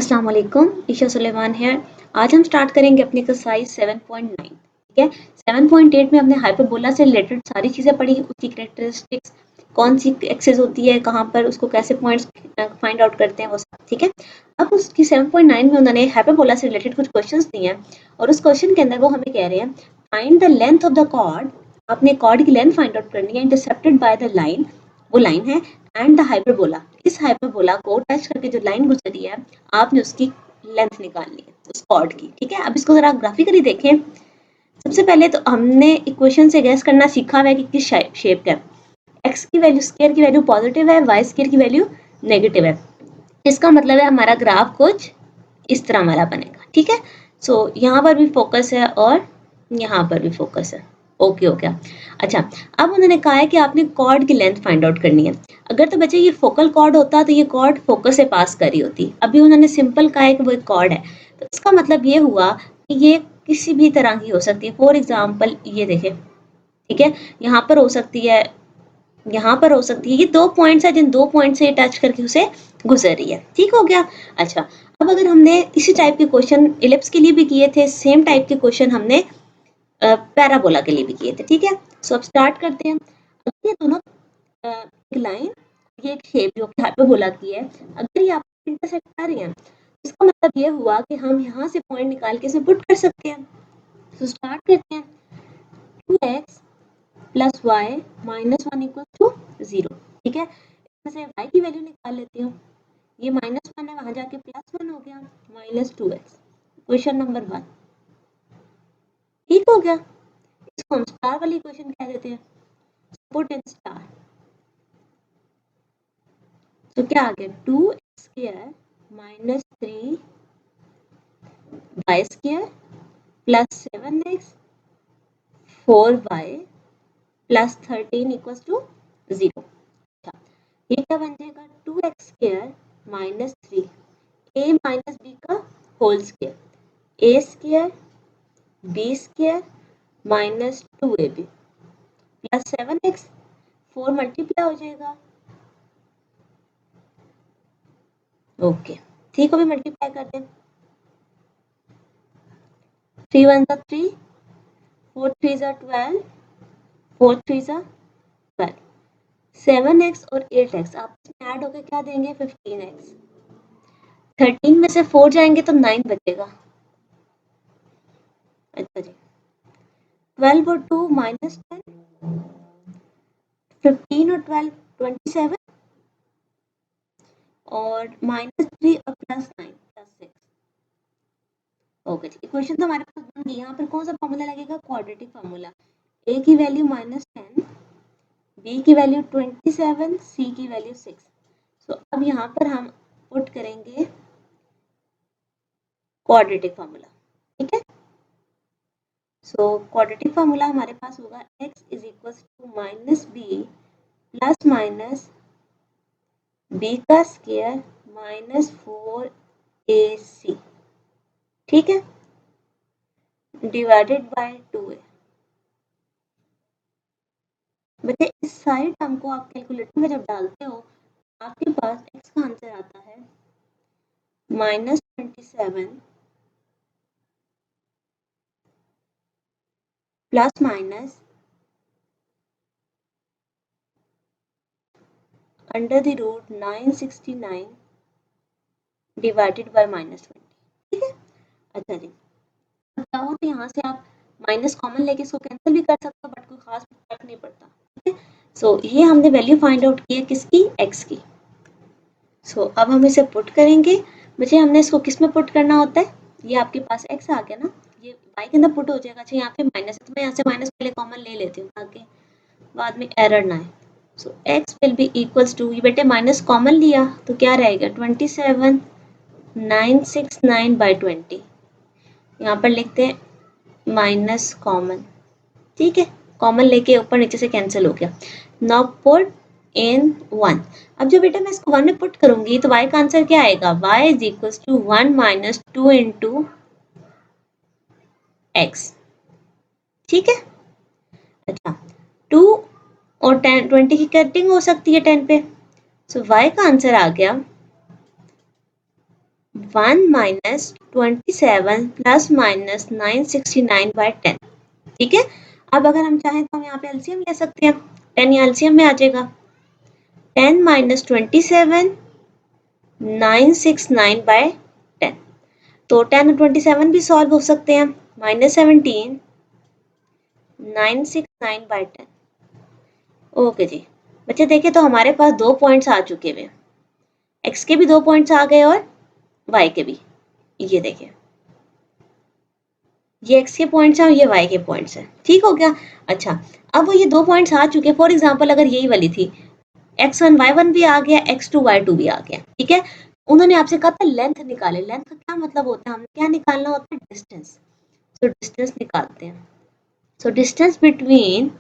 अस्सलाम वालेकुम, ईशा सुलेमान है। आज हम स्टार्ट करेंगे अपनी एक्सरसाइज 7.9। ठीक है, 7.8 में हमने हाइपरबोला से रिलेटेड सारी चीज़ें पढ़ी, उसकी कैरेक्टरिस्टिक्स, कौन सी एक्सेस होती है, कहाँ पर उसको कैसे पॉइंट्स फाइंड आउट करते हैं, वो सब। ठीक है, अब उसकी 7.9 में उन्होंने हाइपरबोला से रिलेटेड कुछ क्वेश्चंस दिए हैं और उस क्वेश्चन के अंदर वो हमें कह रहे हैं find the length of the chord. आपने कॉर्ड की लेंथ फाइंड आउट करनी है इंटरसेप्टेड बाय द लाइन, वो लाइन है, एंड द हाइपरबोला। इस हाइपरबोला को टच करके जो लाइन गुजरी है आपने उसकी लेंथ निकालनी है उस कॉर्ड की। ठीक है, अब इसको जरा ग्राफिकली देखें। सबसे पहले तो हमने इक्वेशन से गैस करना सीखा हुआ है कि किस शेप का है। एक्स की वैल्यू स्क्वायर की वैल्यू पॉजिटिव है, वाई स्क्वायर की वैल्यू नेगेटिव है। इसका मतलब है हमारा ग्राफ कुछ इस तरह हमारा बनेगा। ठीक है, सो यहाँ पर भी फोकस है और यहाँ पर भी फोकस है। ओके हो गया। अच्छा, अब उन्होंने कहा है कि आपने कॉर्ड की लेंथ फाइंड आउट करनी है। अगर तो बच्चे ये फोकल कॉर्ड होता तो ये कॉर्ड फोकस से पास कर रही होती। अभी उन्होंने सिंपल कहा है कि वो एक कॉर्ड है, तो इसका मतलब ये हुआ कि ये किसी भी तरह की हो सकती है। फॉर एग्जाम्पल ये देखें, ठीक है, यहाँ पर हो सकती है, यहाँ पर हो सकती है। ये दो पॉइंट्स है जिन दो पॉइंट से टच करके उसे गुजर रही है। ठीक हो गया। अच्छा, अब अगर हमने इसी टाइप के क्वेश्चन इलिप्स के लिए भी किए थे, सेम टाइप के क्वेश्चन हमने पैराबोला के लिए भी किए थे। ठीक है, सो अब स्टार्ट करते हैं। अगर ये दोनों एक लाइन, ये एक शेप जो कि हाइपरबोला की है, अगर ये आपस में इंटरसेक्ट कर रही है, इसका मतलब ये हुआ कि हम यहाँ से पॉइंट निकाल के इसे पुट कर सकते हैं। सो स्टार्ट करते हैं। 2x plus y minus 1 equal to 0। ठीक है, इसमें से y की वैल्यू निकाल लेती हूँ। ये -1 है, वहां जाके +1 हो गया, -2x। क्वेश्चन नंबर 1 ठीक हो गया। इसको हम स्टार वाली इक्वेशन कह देते हैं, पुट इन स्टार। तो क्या आ गया, 2x square minus 3 y square plus 7x 4y plus 13 equal to 0। अच्छा, ये क्या बन जाएगा, 2x square minus 3 a minus b का whole square, a square b square minus 2ab plus 7x 4 multiply हो जाएगा। ओके, ठीक हो, भी मल्टीप्लाई कर दें। 3 1 जा 3, 4 3 जा 12, 4 3 जा 12, 7x और 8x आपस में ऐड होकर क्या देंगे, 15x। 13 में से 4 जाएंगे तो 9 बचेगा। अच्छा जी, 12 और 2 -10, 15 और 12 27, और -3 और +9 +6। ओके जी, इक्वेशन तो हमारे पास बन गई। यहाँ पर कौन सा फॉर्मूला लगेगा, क्वाड्रेटिक फार्मूला। a की वैल्यू -10, b की वैल्यू 27, c की वैल्यू 6। सो अब यहाँ पर हम पुट करेंगे क्वाड्रेटिक फार्मूला। ठीक है, सो क्वाड्रेटिक फार्मूला हमारे पास होगा x is equal to -b plus minus b का स्क्वायर माइनस 4ac। ठीक है, डिवाइडेड बाय 2a। बच्चे इस सारी टर्म को आप कैलकुलेटर में जब डालते हो आपके पास x का आंसर आता है -27 plus minus under the root 969 divided by -20। ठीक है, अच्छा जी, चाहो तो यहाँ से आप माइनस कॉमन लेके इसको कैंसिल भी कर सकते हो, बट कोई खास फर्क नहीं पड़ता। ठीक है, सो ये हमने वैल्यू फाइंड आउट की है किसकी, x की। सो अब हम इसे पुट करेंगे। बच्चे हमने इसको किस में पुट करना होता है, ये आपके पास x आ गया ना, ये y के अंदर पुट हो जाएगा। अच्छा, यहाँ पे माइनस है तो मैं यहाँ से माइनस पहले कॉमन ले लेती हूँ ताकि बाद में एरर ना आए। So x will be equals to, ये बेटे माइनस कॉमन लिया तो क्या रहेगा, 27 969 बाई 20। यहाँ पर लिखते हैं माइनस कॉमन। ठीक है, कॉमन लेके ऊपर नीचे से कैंसिल हो गया। Now put in 1। अब जब बेटा मैं इसको 1 में पुट करूंगी तो y का आंसर क्या आएगा, y is equal to 1 minus 2 into x। ठीक है, अच्छा 2 और 10 20 की कटिंग हो सकती है 10 पे। सो y का आंसर आ गया 1 माइनस 27 प्लस माइनस 969/10। ठीक है, अब अगर हम चाहें तो हम यहाँ पे एलसीएम ले सकते हैं। 10 यहाँ एलसीएम में आ जाएगा। 10 माइनस 27 969/10। तो 10 और 27 भी सॉल्व हो सकते हैं। माइनस 17 969/10। ओके जी बच्चे, देखिए तो हमारे पास 2 पॉइंट्स आ चुके हुए। एक्स के भी 2 पॉइंट्स आ गए और वाई के भी। ये देखिए, ये एक्स के पॉइंट्स हैं और ये वाई के पॉइंट्स हैं। ठीक हो गया। अच्छा, अब वो ये 2 पॉइंट्स आ चुके। फॉर एग्जांपल अगर यही वाली थी, x1 y1 भी आ गया, x2 y2 भी आ गया। ठीक है, उन्होंने आपसे कहा था लेंथ निकाले। लेंथ का क्या मतलब होता है, हमें क्या निकालना होता है, डिस्टेंस। तो डिस्टेंस निकालते हैं। सो डिस्टेंस बिटवीन,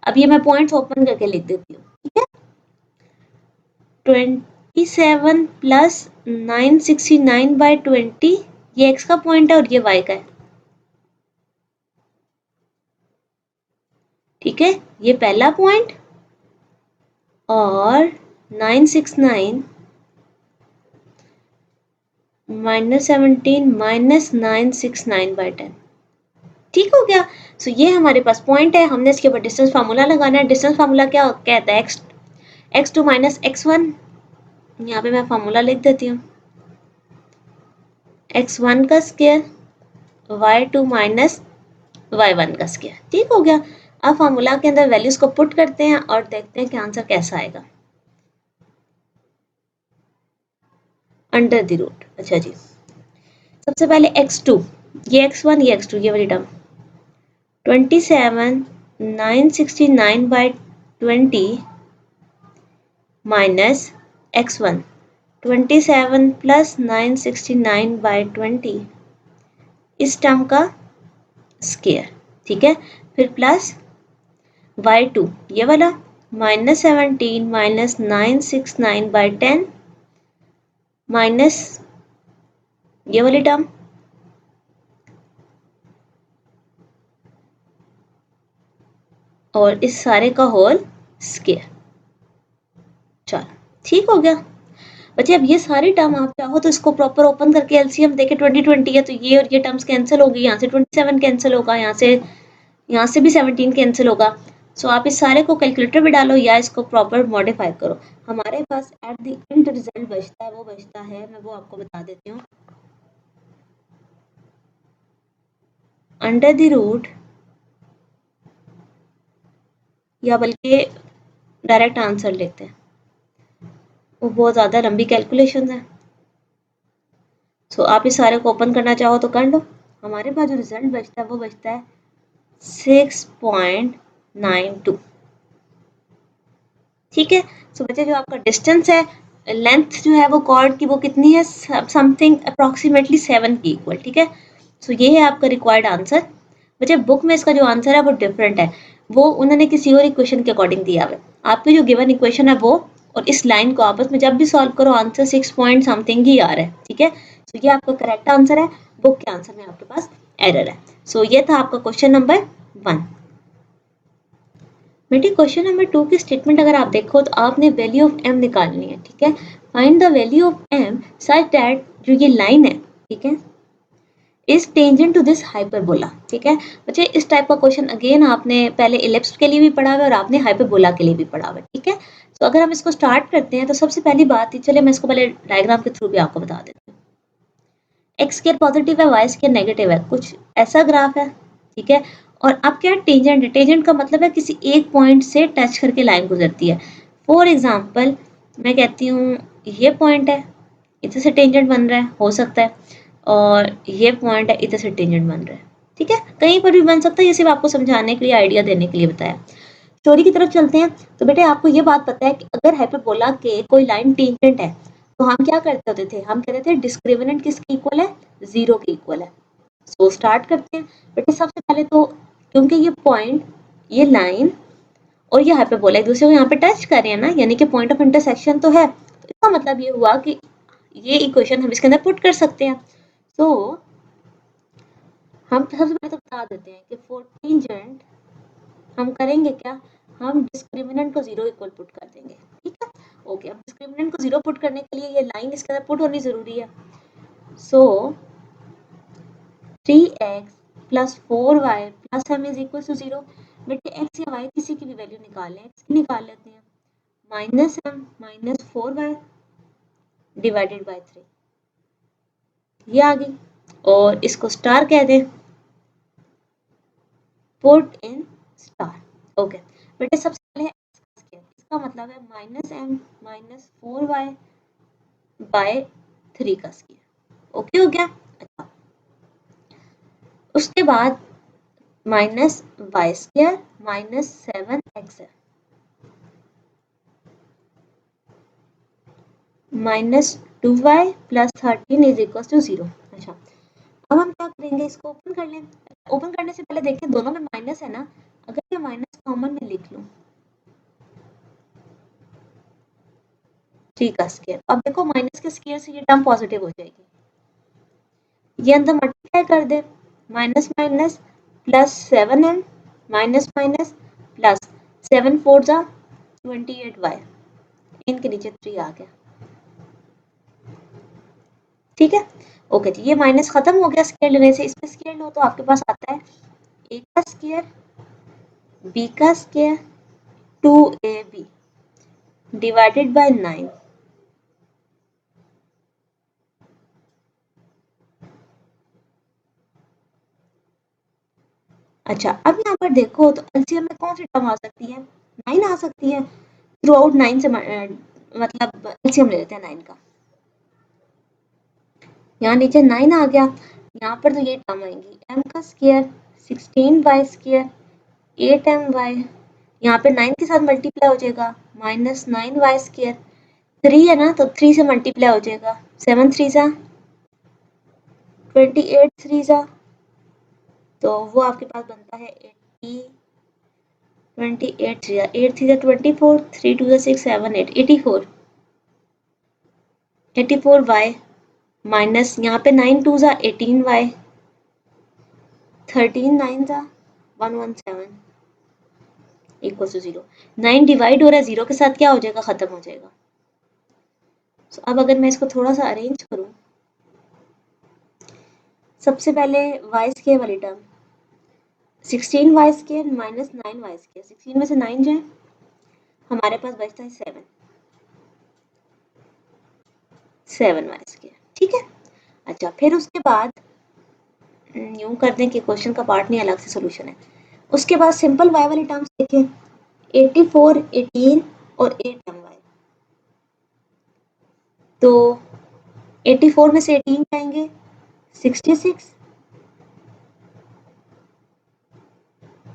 अब ये मैं पॉइंट्स ओपन करके लिख देती हूँ। ठीक है, 27 प्लस 969/20, ये x का पॉइंट है और ये y का है। ठीक है, ये पहला पॉइंट और 969 माइनस 17 माइनस 969/10। ठीक हो गया। सो ये हमारे पास पॉइंट है। हमने इसके ऊपर डिस्टेंस फार्मूला लगाना है। डिस्टेंस फार्मूला क्या कहता है, x2 माइनस x1। यहाँ पे मैं फार्मूला लिख देती हूँ, x1 का स्क्वायर y2 माइनस y1 का स्क्वायर। ठीक हो गया। अब फार्मूला के अंदर वैल्यूज को पुट करते हैं और देखते हैं कि आंसर कैसा आएगा। Under the root. अच्छा जी, सबसे पहले x2, ये x1 ये x2, ये वाली टर्म 27 969/20 माइनस x1 27 प्लस 969/20, इस टर्म का स्क्वायर। ठीक है, फिर प्लस y2 ये वाला माइनस 17 माइनस 969/10 माइनस ये वाली टर्म और इस सारे का होल स्क्वायर। चलो ठीक हो गया बच्चे। अब ये सारी टर्म आप चाहो तो इसको प्रॉपर ओपन करके एलसीएम देके 20 है तो ये और ये टर्म्स कैंसिल होगी। यहाँ से 27 कैंसिल होगा, यहाँ से भी 17 कैंसिल होगा। सो आप इस सारे को कैलकुलेटर में डालो या इसको प्रॉपर मॉडिफाई करो। हमारे पास एट द एंड रिजल्ट बचता है, वो बचता है, मैं वो आपको बता देती हूँ, अंडर द रूट, या बल्कि डायरेक्ट आंसर लेते हैं, वो बहुत ज़्यादा लंबी कैलकुलेशन है। सो आप इस सारे को ओपन करना चाहो तो कर लो। हमारे पास जो रिजल्ट बचता है वो बचता है 6.92। ठीक है, सो बच्चे जो आपका डिस्टेंस है, लेंथ जो है वो कॉर्ड की वो कितनी है, समथिंग अप्रोक्सीमेटली 7 की इक्वल। ठीक है, सो ये है आपका रिक्वायर्ड आंसर। बच्चे बुक में इसका जो आंसर है वो डिफरेंट है, वो उन्होंने किसी और इक्वेशन के अकॉर्डिंग दिया हुआ है। आपकी जो गिवन इक्वेशन है वो और इस लाइन को आपस में जब भी सॉल्व करो आंसर 6 पॉइंट समथिंग ही आ रहा है। ठीक है, सो ये आपका करेक्ट आंसर है। बुक के आंसर में आपके पास एरर है। सो ये था आपका क्वेश्चन नंबर 1। बेटे क्वेश्चन नंबर 2 की स्टेटमेंट अगर आप देखो तो आपने वैल्यू ऑफ m निकालनी है। ठीक है, find the value of m such that, जो ये लाइन है, ठीक है, is tangent to this hyperbola. ठीक है बच्चे, इस टाइप का क्वेश्चन अगेन आपने पहले इलिप्स के लिए भी पढ़ा हुआ है और आपने हाइपरबोला के लिए भी पढ़ा हुआ है। ठीक है, तो अगर हम इसको स्टार्ट करते हैं तो सबसे पहली बात ही, चलिए मैं इसको पहले डायग्राम के थ्रू भी आपको बता देती हूँ। एक्स स्क्वायर पॉजिटिव है, वाई स्क्वायर नेगेटिव है, कुछ ऐसा ग्राफ है। ठीक है, और अब क्या टेंजेंट है, टेंजेंट का मतलब है किसी एक पॉइंट से टच करके लाइन गुजरती है। फॉर एग्जाम्पल मैं कहती हूँ ये पॉइंट है, इधर से टेंजेंट बन रहा है, हो सकता है, और ये पॉइंट है, इधर से टेंजेंट बन रहा है। ठीक है, कहीं पर भी बन सकता है, ये सिर्फ आपको समझाने के लिए, आइडिया देने के लिए बताया। स्टोरी की तरफ चलते हैं। तो बेटे आपको ये बात पता है कि अगर हाइपरबोला के कोई लाइन टेंजेंट है तो हम क्या करते होते थे, हम कहते थे डिस्क्रिमिनेंट किसके इक्वल है, 0 के इक्वल है। सो स्टार्ट करते हैं बेटे। सबसे पहले तो क्योंकि ये पॉइंट, ये लाइन और ये हाइपरबोला एक दूसरे को यहाँ पे टच कर रहे हैं ना, यानी कि पॉइंट ऑफ इंटरसेक्शन तो है, तो इसका मतलब ये हुआ कि ये इक्वेशन हम इसके अंदर पुट कर सकते हैं। तो हम सबसे पहले तो बता देते हैं कि फॉर टेंजेंट हम करेंगे क्या, हम डिस्क्रिमिनेंट को 0 इक्वल पुट कर देंगे। ठीक है, ओके। अब डिस्क्रिमिनेंट को 0 पुट करने के लिए ये लाइन इसके अंदर पुट होनी जरूरी है। So 3x plus 4y plus m is equal to 0। बेटे x या y किसी की भी वैल्यू निकालें, x की निकाल लेते हैं, minus m minus 4y divided by 3, ये आ गई। और इसको स्टार कह दें, पुट इन स्टार। ओके बेटे सबसे पहले x का स्क्वायर, इसका मतलब है minus m minus 4y bye 3 का स्क्वायर। ओके हो गया। अच्छा उसके बाद minus Y square minus 7x है minus 2y plus 13 is equal to 0। अच्छा अब हम क्या करेंगे, इसको ओपन कर लें। ओपन करने से पहले देखिए दोनों में माइनस है ना, अगर ये माइनस कॉमन में लिख लूं 3 का स्क्वायर, अब देखो माइनस के स्क्वायर से ये टर्म पॉजिटिव हो जाएगी, ये अंदर मल्टीप्लाई कर दे, minus minus plus 7m minus minus plus 7 4 जा 28y, इनके नीचे 3 आ गया। ठीक है ओके जी, ये माइनस खत्म हो गया स्क्वायर लेने से। इसमें स्क्वायर लो तो आपके पास आता है a का स्क्वायर b का स्क्वायर 2ab डिवाइडेड बाय 9। अच्छा अब यहाँ पर देखो तो एलसीएम में कौन सी टर्म आ सकती है, 9 आ सकती है। थ्रू आउट 9 से मतलब एलसीएम ले लेते हैं 9 का, यहाँ नीचे 9 आ गया, यहाँ पर तो ये टर्म आएंगी m का स्क्वायर 16y स्क्वायर 8my, यहाँ पे 9 के साथ मल्टीप्लाई हो जाएगा माइनस 9y स्क्वायर, 3 है ना तो 3 से मल्टीप्लाई हो जाएगा 7 3 जा 28 3 जा, तो वो आपके पास बनता है 80 28 3 जा 8 3 जा 24 3 2 जा 6 7 8 84 84y माइनस यहाँ पे 9 2 जा 18y 13 9 जा 117 इक्वल टू 0। 9 डिवाइड हो रहा है 0 के साथ, क्या हो जाएगा, खत्म हो जाएगा। so, अब अगर मैं इसको थोड़ा सा अरेंज करूं, सबसे पहले y स्क्वायर वाली term 16y square minus 9y square, 16 में से 9 जाए हमारे पास बचता है 7y स्क्वायर। ठीक है अच्छा फिर उसके बाद यूं कर दें कि क्वेश्चन का पार्ट नहीं अलग से सोल्यूशन है। उसके बाद सिंपल y वाली टर्म्स देखें 84 18 और 8my, तो 84 में से 18 जाएंगे 66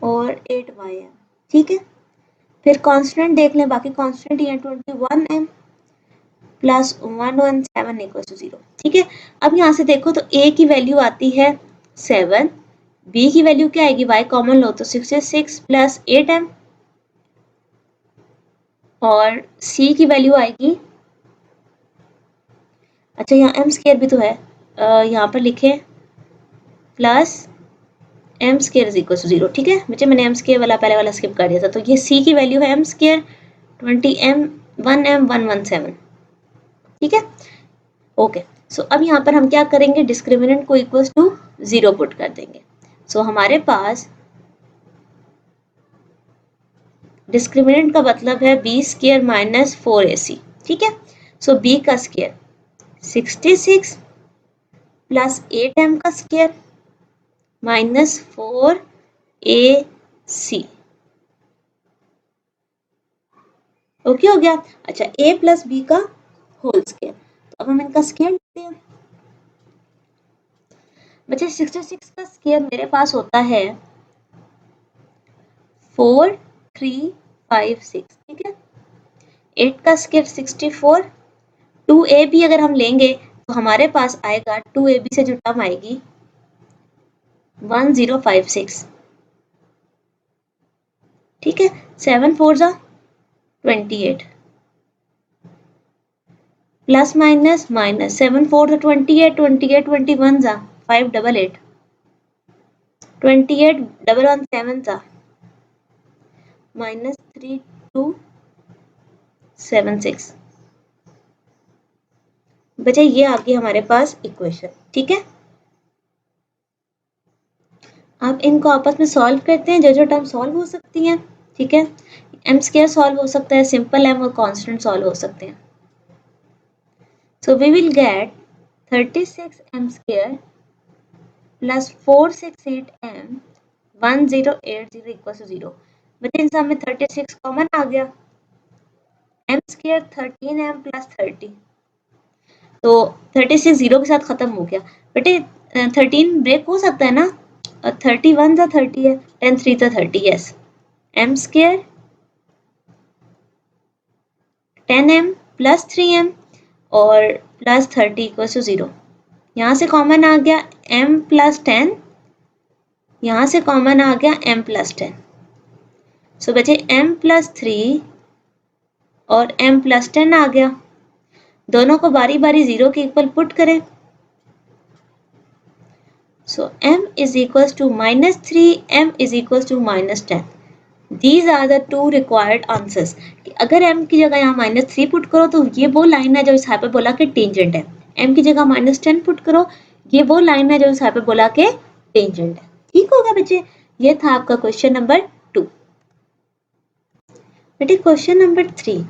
और 8y है। ठीक है फिर कांस्टेंट देख लें, बाकी कांस्टेंट ही है 21m प्लस 117 इक्वल टू 0। ठीक है अब यहाँ से देखो तो a की वैल्यू आती है 7, b की वैल्यू क्या आएगी, y कॉमन लो तो 66 प्लस 8m और c की वैल्यू आएगी, अच्छा यहाँ m स्क्वायर भी तो है, यहाँ पर लिखे plus M square is equal to 0। ठीक है बच्चे मैंने एम स्केयर वाला पहले वाला स्किप कर दिया था, तो ये सी की वैल्यू है एम स्केयर 20m 1m 117। ठीक है ओके सो अब यहाँ पर हम क्या करेंगे, डिस्क्रिमिनेंट को इक्वल टू 0 पुट कर देंगे। सो हमारे पास डिस्क्रिमिनेंट का मतलब है बी स्केयर माइनस 4ac। ठीक है सो बी का स्केयर 66 प्लस 8m का स्केयर माइनस 4ac। ओके हो गया। अच्छा a प्लस बी का होल स्केयर, तो अब हम इनका स्केयर लेते हैं। बच्चे 66 का स्केयर मेरे पास होता है 4 3 5 6। ठीक है 8 का स्केयर 64, 2ab अगर हम लेंगे तो हमारे पास आएगा 2ab से जो टर्म आएगी 1056। ठीक है 7 4 जा 28 प्लस माइनस माइनस 7 4 जा 28 28 21 जा 588 28 117 जा माइनस 3276 बच्चे ये आ गई हमारे पास इक्वेशन, ठीक है। आप इनको आपस में सॉल्व करते हैं, जो जो टर्म सॉल्व हो सकती हैं, ठीक है। एम स्क्वायर सॉल्व हो सकता है, सिंपल एम और कांस्टेंट सॉल्व हो सकते हैं। So we will get 36m square plus 468m 1080 equals to 0। बच्चे इन सब में 36 कॉमन आ गया, m स्क्वायर 13m प्लस 30, तो 36 जीरो के साथ खत्म हो गया। बेटे 13 ब्रेक हो सकता है ना, 31 जा 30 है, 10 3 जा 30, yes. m square 10m plus 3m और प्लस 30 इक्वल्स टू 0। यहाँ से कॉमन आ गया m प्लस 10, यहाँ से कॉमन आ गया m प्लस 10। सो बचे m प्लस 3 और m प्लस 10 आ गया। दोनों को बारी बारी 0 के इक्वल पुट करें। सो m is equals to -3, m is equals to -10। These are the two required answers। कि अगर m की जगह यहाँ -3 पुट करो तो ये वो लाइन है जो इस हाइपरबोला के टेंजेंट है। m की जगह -10 पुट करो, ये वो लाइन है जो इस हाइपरबोला के टेंजेंट है। ठीक हो गया बच्चे, ये था आपका क्वेश्चन नंबर 2। बेटे क्वेश्चन नंबर 3,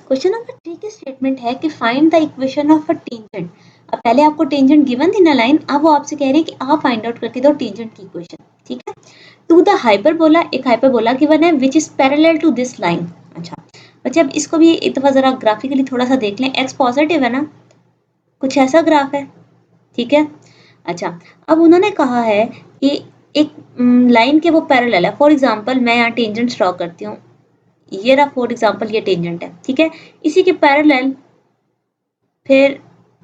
क्वेश्चन नंबर 3 की स्टेटमेंट है कि find the equation of a tangent. अब पहले आपको टेंजेंट गिवन थी ना लाइन, अब वो आपसे कह रही है कि आप फाइंड आउट करके दो टेंजेंट की इक्वेशन, ठीक है। टू द हाइपरबोला, एक हाइपरबोला गिवन है which is parallel to this line. अच्छा बच्चे अब इसको भी एक दफा जरा ग्राफिकली थोड़ा सा देख लें। एक्स पॉजिटिव है ना, कुछ ऐसा ग्राफ है, ठीक है। अच्छा अब उन्होंने कहा है कि एक लाइन के वो पैरेलल है। फॉर एग्जाम्पल मैं यहाँ टेंजेंट ड्रॉ करती हूँ, ये रहा फॉर एग्जाम्पल ये टेंजेंट है, ठीक है। इसी के पैरेलल फिर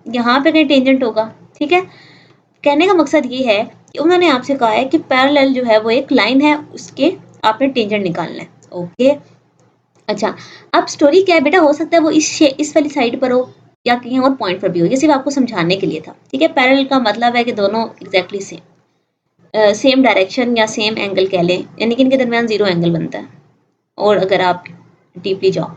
यहाँ पे कहीं टेंजेंट होगा, ठीक है। कहने का मकसद ये है कि उन्होंने आपसे कहा है कि पैरेलल जो है वो एक लाइन है, उसके आपने टेंजेंट निकालना है, ओके। अच्छा अब स्टोरी क्या है बेटा, हो सकता है वो इस वाली साइड पर हो या कहीं और पॉइंट पर भी हो, ये सिर्फ आपको समझाने के लिए था, ठीक है। पैरेलल का मतलब है कि दोनों एग्जैक्टली सेम डायरेक्शन या सेम एंगल कह लें, यानी कि इनके दरमियान 0 एंगल बनता है। और अगर आप डीपली जाओ,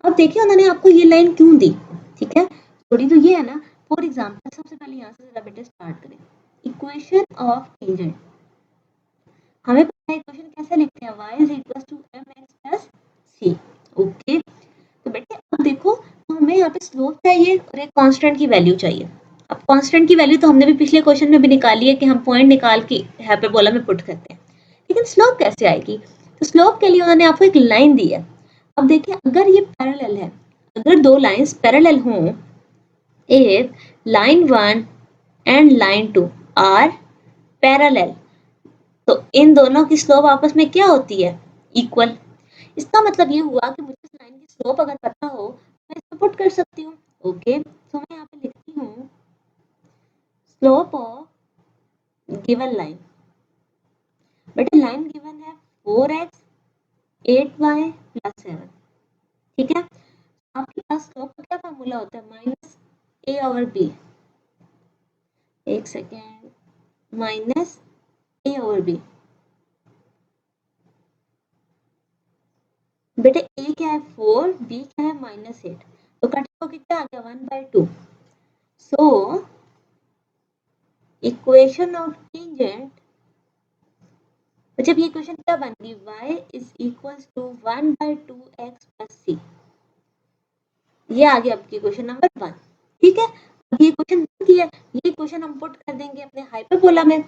अब देखिए उन्होंने आपको ये लाइन क्यों दी, ठीक है। स्टोरी तो ये है ना। फॉर एग्जांपल सबसे पहले यहाँ से जरा बेटा स्टार्ट करें। इक्वेशन ऑफ टेंजेंट, हमें पता है इक्वेशन कैसे लिखते हैं, y is equals to mx plus c, okay. तो बेटे अब देखो, तो हमें यहाँ पे स्लोप चाहिए और एक कांस्टेंट की वैल्यू चाहिए। अब कांस्टेंट की वैल्यू तो हमने भी पिछले क्वेश्चन में भी निकाली है कि हम पॉइंट निकाल के हाइपरबोला में पुट करते हैं, लेकिन स्लोप कैसे आएगी। तो स्लोप के लिए उन्होंने आपको एक लाइन दी है। अब देखिए अगर ये पैरेलल है, अगर दो लाइंस पैरेलल हों, if line 1 and line 2 are parallel, तो इन दोनों की स्लोप आपस में क्या होती है, इक्वल। इसका मतलब ये हुआ कि मुझे इस लाइन की स्लोप अगर पता हो मैं इसको पुट कर सकती हूँ, ओके। तो मैं यहाँ पे लिखती हूँ स्लोप ऑफ गिवन लाइन। बेटा लाइन गिवन है 4x 8y प्लस 7, ठीक है। आपके पास स्लोप का क्या फार्मूला होता है, माइनस ए ओवर बी, एक सेकेंड, माइनस ए ओवर बी। बेटे ए क्या है 4, बी क्या है -8, तो कट होके क्या आ गया 1/2। सो इक्वेशन ऑफ टेंजेंट, जब ये इक्वेशन क्या बन गई, y is equals to 1/2x plus c, ये आ गया आपकी क्वेश्चन नंबर 1, ठीक है। अब ये क्वेश्चन किया, ये क्वेश्चन हम पुट कर देंगे अपने हाइपरबोला में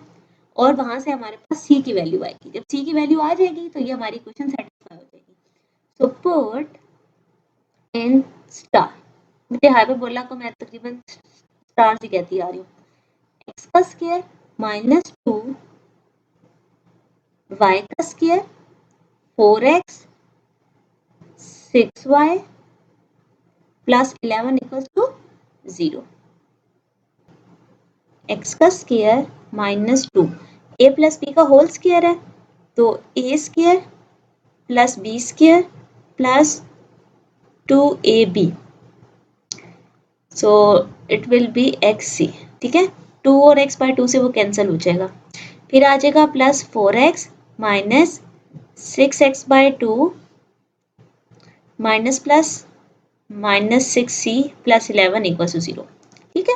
और वहां से हमारे पास c की वैल्यू आएगी। जब c की वैल्यू आ जाएगी तो ये हमारी क्वेश्चन सेटिस्फाई हो जाएगी। सो पुट इन स्टार, मुझे हाइपरबोला को मैं तकरीबन स्टार से कहती आ रही हूँ, x का स्क्वायर -2 y का square 4x 6y plus 11 equals to 0। x का स्क्वायर -2, a प्लस b का होल स्क्वायर है, तो a square plus b square plus 2ab, so it will be xc, ठीक है। 2 और x बाय 2 से वो कैंसिल हो जाएगा, फिर आ जाएगा plus 4x minus 6x by 2 minus plus -6c plus 11 equal to 0, ठीक है।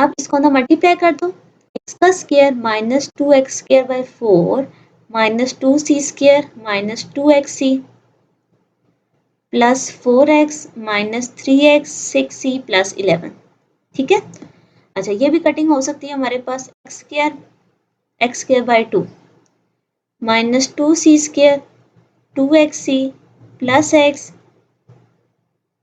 अब इसको ना मल्टीप्लाई कर दो, एक्स का square minus 2x² / 4 minus 2c² minus 2xc plus 4x minus 3x 6c plus 11। ठीक है, अच्छा ये भी कटिंग हो सकती है हमारे पास, x² by 2 minus 2c² 2xc plus x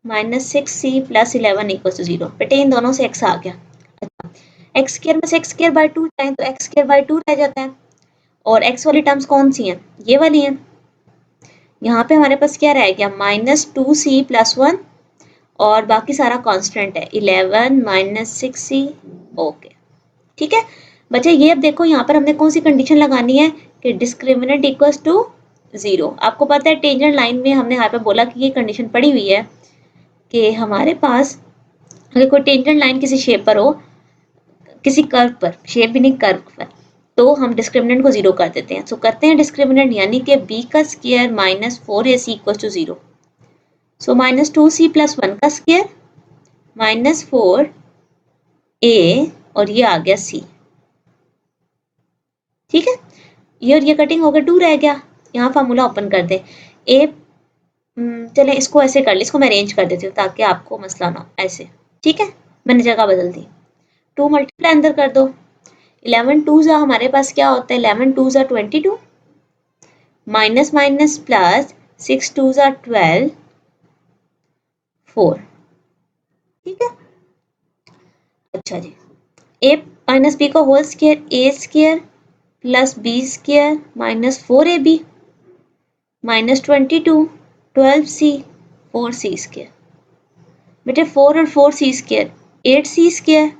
minus 6c plus 11 equal to 0। बेटे इन दोनों से x आ गया। अच्छा, x² में से x² बाई 2 जाए तो x² बाई 2 रह जाता है, और x वाली टर्म्स कौन सी हैं, ये वाली हैं। यहाँ पे हमारे पास क्या रह गया, माइनस 2c प्लस 1 और बाकी सारा कांस्टेंट है 11 माइनस 6c। ओके ठीक है बच्चे, ये अब देखो यहाँ पर हमने कौन सी कंडीशन लगानी है कि डिस्क्रिमिनेंट इक्वल्स टू 0। आपको पता है टेंजेंट लाइन में हमने यहाँ पे बोला कि ये कंडीशन पड़ी हुई है कि हमारे पास अगर कोई टेंजेंट लाइन किसी शेप पर हो, किसी कर्व पर, शेप भी नहीं कर्व पर, तो हम डिस्क्रिमिनेंट को 0 कर देते हैं। सो करते हैं डिस्क्रिमिनेंट, यानी कि b का square minus 4ac equal to 0। So minus 2c plus 1 का स्क्वायर माइनस 4a और ये आ गया c। ठीक है, ये और ये कटिंग होकर 2 रह गया। यहाँ फार्मूला ओपन कर दे, a चले इसको ऐसे कर ले, इसको मैं अरेंज कर देती हूँ ताकि आपको मसला ना हो, ऐसे। ठीक है, मैंने जगह बदल दी, 2 मल्टीप्लाई अंदर कर दो, 11 2 जा हमारे पास क्या होता है, 11 2 जा 22 माइनस माइनस प्लस 6 2 जा 12 4। ठीक है, अच्छा जी, a माइनस बी का whole square a square plus b square minus 4ab minus 22 12c 4c square. बेटे 4 और 4c स्क्वायर 8c स्क्वायर,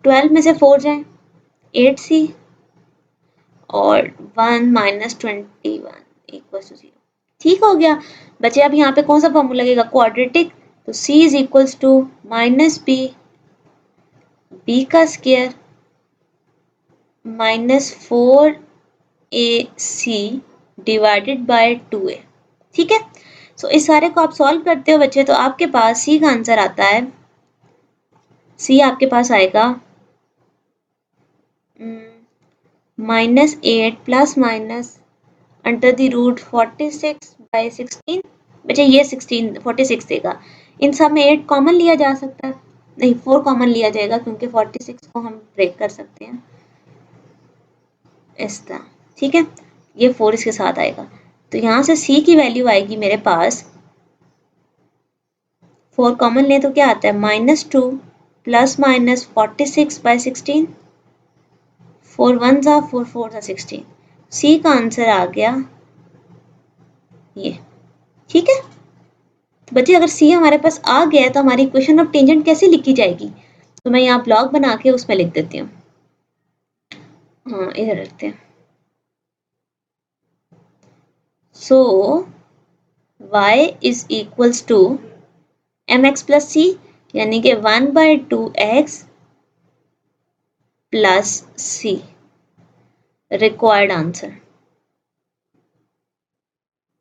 12 में से 4 जाए 8c और 1 माइनस 21 इक्वल टू 0। ठीक हो गया बच्चे, अब यहाँ पे कौन सा फॉर्मूला लगेगा, क्वाड्रेटिक, तो c is equals to minus b का square minus 4ac divided by 2a। ठीक है, सो इस सारे को आप सॉल्व करते हो बच्चे, तो आपके पास c का आंसर आता है, c आपके पास आएगा minus 8 plus minus under the root 46 by 16। बच्चे ये 16 46 देगा, इन सब में 8 कॉमन लिया जा सकता है, नहीं 4 कॉमन लिया जाएगा क्योंकि 46 को हम ब्रेक कर सकते हैं इस तरह। ठीक है, ये 4 इसके साथ आएगा, तो यहाँ से c की वैल्यू आएगी मेरे पास, 4 कॉमन ले तो क्या आता है माइनस 2 प्लस माइनस 46 बाई 16, 4 1 जा 4 4 जा 16। c का आंसर आ गया ये। ठीक है, तो बच्चे अगर c हमारे पास आ गया है तो हमारी इक्वेशन ऑफ टेंजेंट कैसे लिखी जाएगी, तो मैं यहाँ ब्लॉक बना के उसमें लिख देती हूँ। हाँ इधर रखते हैं, so y is equals to mx plus c, यानी कि 1/2x plus c required answer.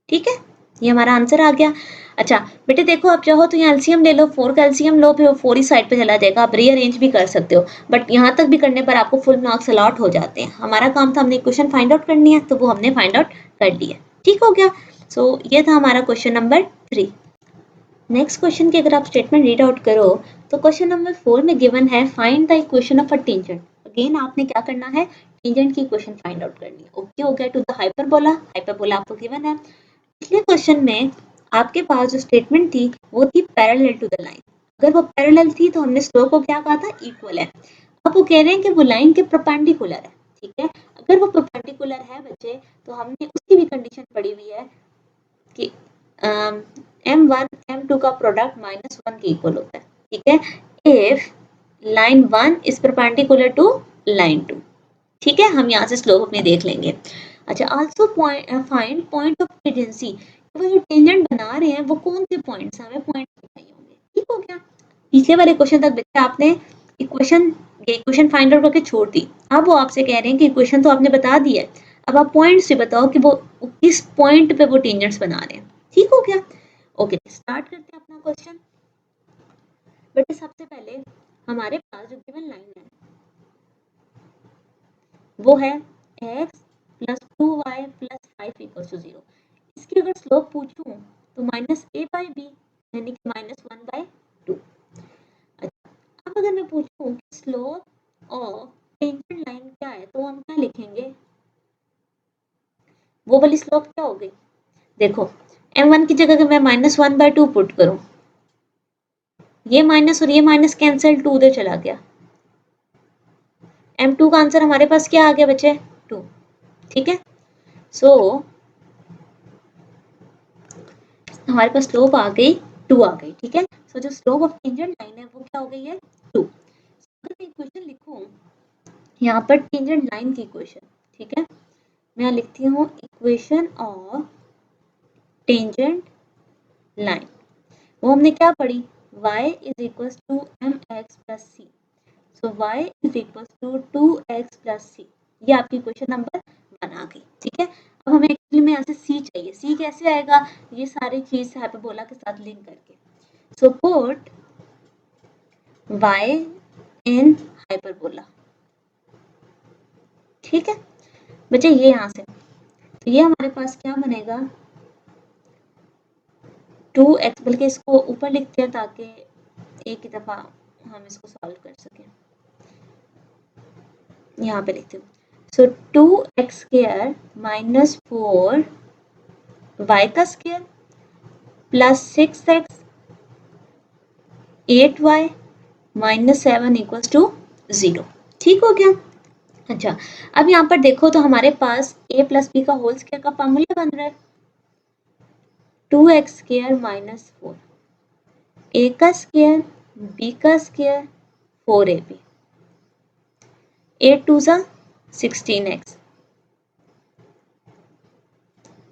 ठीक है, ये हमारा आंसर आ गया। अच्छा बेटे देखो, आप चाहो तो यहाँ एलसीएम ले लो, 4 का एलसीएम लो, फिर 4 ही साइड पे चला जाएगा, आप रीअरेंज भी कर सकते हो, बट यहाँ तक भी करने पर आपको फुल मार्क्स अलॉट हो जाते हैं। हमारा काम था हमने इक्वेशन फाइंड आउट करनी है, तो वो हमने फाइंड आउट कर लिया। ठीक हो गया, सो ये था हमारा क्वेश्चन नंबर 3। नेक्स्ट क्वेश्चन की अगर आप स्टेटमेंट रीड आउट करो तो क्वेश्चन नंबर 4 में गिवन है find the equation of a tangent. Again आपने क्या करना है, टेंजेंट की इक्वेशन फाइंड आउट करनी है। ओके हो गया, टू द हाइपरबोला, हाइपरबोला आपको गिवन है। पिछले क्वेश्चन में आपके पास जो स्टेटमेंट थी वो थी पैरेलल टू द लाइन, अगर वो पैरेलल थी तो हमने स्लोप को क्या कहा था, इक्वल है। अब वो कह रहे हैं कि वो लाइन के परपेंडिकुलर है। ठीक है, अगर वो परपेंडिकुलर है बच्चे तो हमने उसकी भी कंडीशन पड़ी हुई है कि m1 m2 का प्रोडक्ट -1 के इक्वल होता है। ठीक है, if line 1 is perpendicular to line 2। ठीक है, हम यहाँ से स्लोप अपने देख लेंगे। अच्छा, also find point of tangency, वो जो टेंजेंट बना रहे हैं वो कौन से पॉइंट्स हैं, हमें पॉइंट्स बताइए होंगे। ठीक हो गया, पिछले वाले क्वेश्चन तक बच्चे आपने इक्वेशन फाइंड आउट करके छोड़ दी। अब वो आपसे कह रहे हैं कि इक्वेशन तो आपने बता दी है, अब आप पॉइंट्स से बताओ कि वो किस पॉइंट पे वो टेंजेंट्स बना रहे हैं। ठीक हो गया, ओके स्टार्ट करते हैं अपना क्वेश्चन। बेटे सबसे पहले हमारे पास जो गिवन लाइन है वो है x plus 2y plus 5 equal to 0। इसकी अगर स्लोप पूछूं तो माइनस a बाई बी यानी कि माइनस 1/2। अच्छा, अब अगर मैं पूछूं कि स्लोप ऑफ टेंजेंट लाइन क्या है तो हम क्या लिखेंगे, वो वाली स्लोप क्या हो गई। देखो m1 की जगह अगर मैं माइनस 1/2 पुट करूं, ये माइनस और ये माइनस कैंसिल, 2 उधर चला गया, m2 का आंसर हमारे पास क्या आ गया बच्चे, 2। ठीक है, सो हमारे पास स्लोप आ गई 2 आ गई। ठीक है, सो जो स्लोप ऑफ टेंजेंट लाइन है वो क्या हो गई है, 2। अगर मैं इक्वेशन लिखूं यहाँ पर टेंजेंट लाइन की इक्वेशन, ठीक है, मैं लिखती हूँ इक्वेशन ऑफ टेंजेंट लाइन, वो हमने क्या पढ़ी, y is equal to mx plus C, so y is equal to 2x plus C, ये आपकी क्वेश्चन नंबर 1 आ गई। ठीक है, अब हमें एक्चुअली में यहाँ से c चाहिए, c कैसे आएगा, ये सारी चीज हाइपरबोला के साथ लिंक करके, सो पुट y इन हाइपरबोला। ठीक है बच्चे, ये यहाँ से, तो ये हमारे पास क्या बनेगा 2x, बल्कि इसको ऊपर लिखते हैं ताकि एक ही दफा हम इसको सॉल्व कर सकें। यहाँ पे लिखते हूँ, सो 2x स्क्वायर माइनस 4y का square plus 6x 8y minus 7 equals to 0। ठीक हो गया। अच्छा, अब यहाँ पर देखो तो हमारे पास a प्लस बी का होल स्क्वायर का फॉर्मूला बन रहा है 2x स्क्वायर माइनस 4, a का स्क्वायर b का स्क्वायर 4ab, 8 2 जा 16x,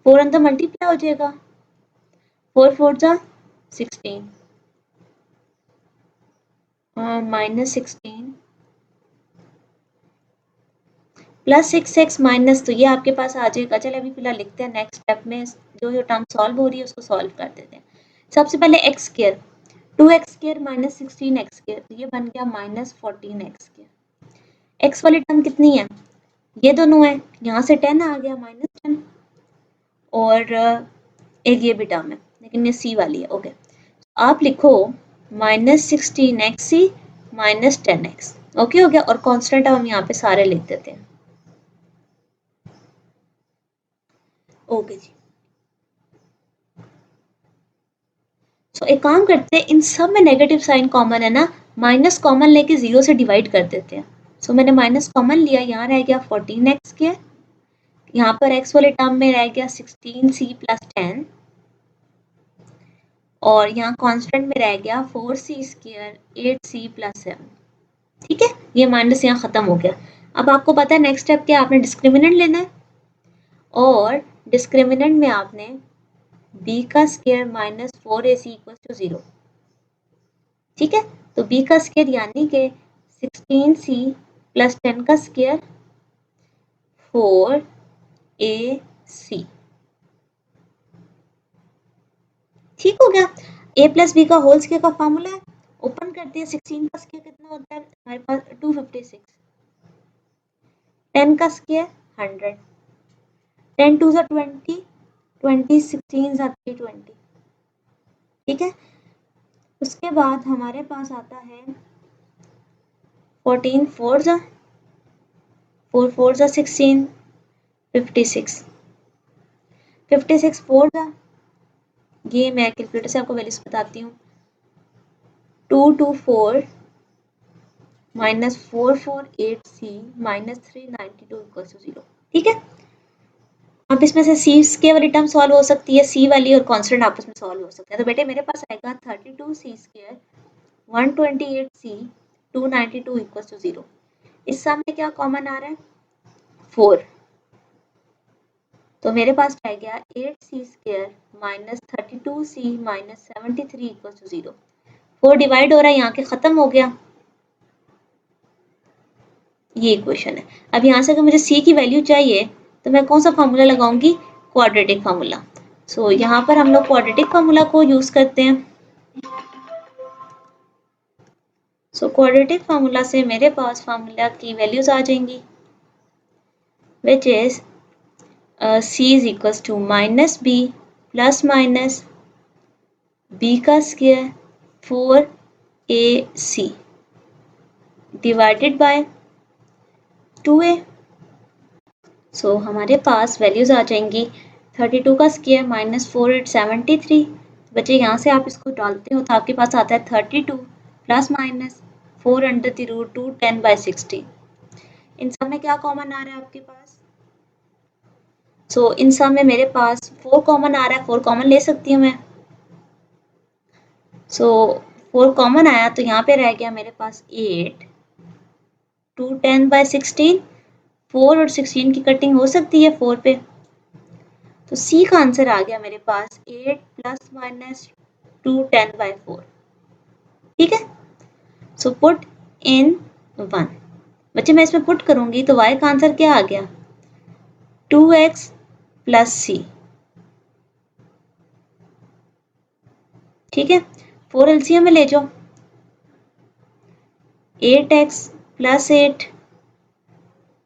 4 अंदर मल्टीप्लाई हो जाएगा, 4 4 जा 16 माइनस 16 प्लस 6x माइनस, तो ये आपके पास आ जाएगा। चलिए अभी फिलहाल लिखते हैं, नेक्स्ट स्टेप में जो टर्म सॉल्व हो रही है उसको सॉल्व कर देते हैं। सबसे पहले x square 2x square minus 16x square, तो ये बन गया माइनस 14x स्क्वायर। x वाली टर्म कितनी है, ये दोनों है, यहाँ से 10 आ गया माइनस 10, और एक ये भी टर्म है लेकिन ये c वाली है। ओके, आप लिखो minus 16x minus 10x। Okay हो गया, और कांस्टेंट हम यहाँ पे सारे लिख देते हैं। ओके जी, सो एक काम करते हैं, इन सब में नेगेटिव साइन कॉमन है ना, माइनस कॉमन लेके 0 से डिवाइड कर देते हैं। सो मैंने माइनस कॉमन लिया, यहाँ रह गया 14x के, यहाँ पर x वाले टर्म में रह गया 16c प्लस 10, और यहाँ कांस्टेंट में रह गया 4c स्क्वायर 8c प्लस 7। ठीक है, ये माइनस यहाँ खत्म हो गया। अब आपको पता है नेक्स्ट स्टेप क्या, आपने डिस्क्रिमिनेंट लेना है, और डिस्क्रिमिनेंट में आपने b का square minus 4ac equal to 0। ठीक है, तो b का स्क्वायर यानी कि 16c प्लस 10 का स्क्वायर 4ac। ठीक हो गया, a प्लस बी का होल स्क्वायर का फॉर्मूला है, ओपन करते हैं, 16 का स्क्वायर कितना होता है हमारे पास 256, 10 का स्क्वायर 100, 10 2 जा 20, 20 16 जा 320। ठीक है, उसके बाद हमारे पास आता है 14 4 जा 4 4 जा 16, 56 56 4 जा, ये मैं कैलकुलेटर से आपको वैल्यूज बताती हूँ, 224 minus 448c minus 392 equal to 0। ठीक है, अब इसमें से c के वाली टर्म सॉल्व हो सकती है, c वाली और कांस्टेंट आपस में सॉल्व हो सकते हैं। तो बेटे मेरे पास आएगा 32c square 128c 292 equal to 0। इस सम में क्या कॉमन आ रहा है, 4, तो मेरे पास रह गया 8c square minus 32c minus 73 equal to 0। 4 divide हो रहा है, यहाँ के खत्म हो गया, ये इक्वेशन है। अब यहाँ से अगर मुझे c की वैल्यू चाहिए तो मैं कौन सा फार्मूला लगाऊंगी, क्वाड्रेटिक फार्मूला। सो यहाँ पर हम लोग क्वाड्रेटिक फार्मूला को यूज करते हैं। सो क्वाड्रेटिक फार्मूला से मेरे पास फार्मूला की वैल्यूज आ जाएंगी, which is c is equals to minus B plus minus B का square 4ac divided by 2a। So हमारे पास वैल्यूज आ जाएंगी 32 का स्क्वायर माइनस 4 8 73। बच्चे यहाँ से आप इसको डालते हो तो आपके पास आता है 32 plus minus 4 under the root 2 10 by 16। इन सब में क्या कॉमन आ रहा है आपके पास? सो इन सब में मेरे पास 4 कॉमन आ रहा है, 4 कॉमन ले सकती हूँ मैं। सो 4 कॉमन आया तो यहाँ पे रह गया मेरे पास 8 2 10 बाई 16। 4 और 16 की कटिंग हो सकती है 4 पे, तो C का आंसर आ गया मेरे पास 8 प्लस माइनस 2 10 बाई 4। ठीक है, सो पुट इन 1। बच्चे मैं इसमें पुट करूंगी तो y का आंसर क्या आ गया 2x प्लस c। ठीक है, 4 एलसीएम में ले जाओ, 8x प्लस 8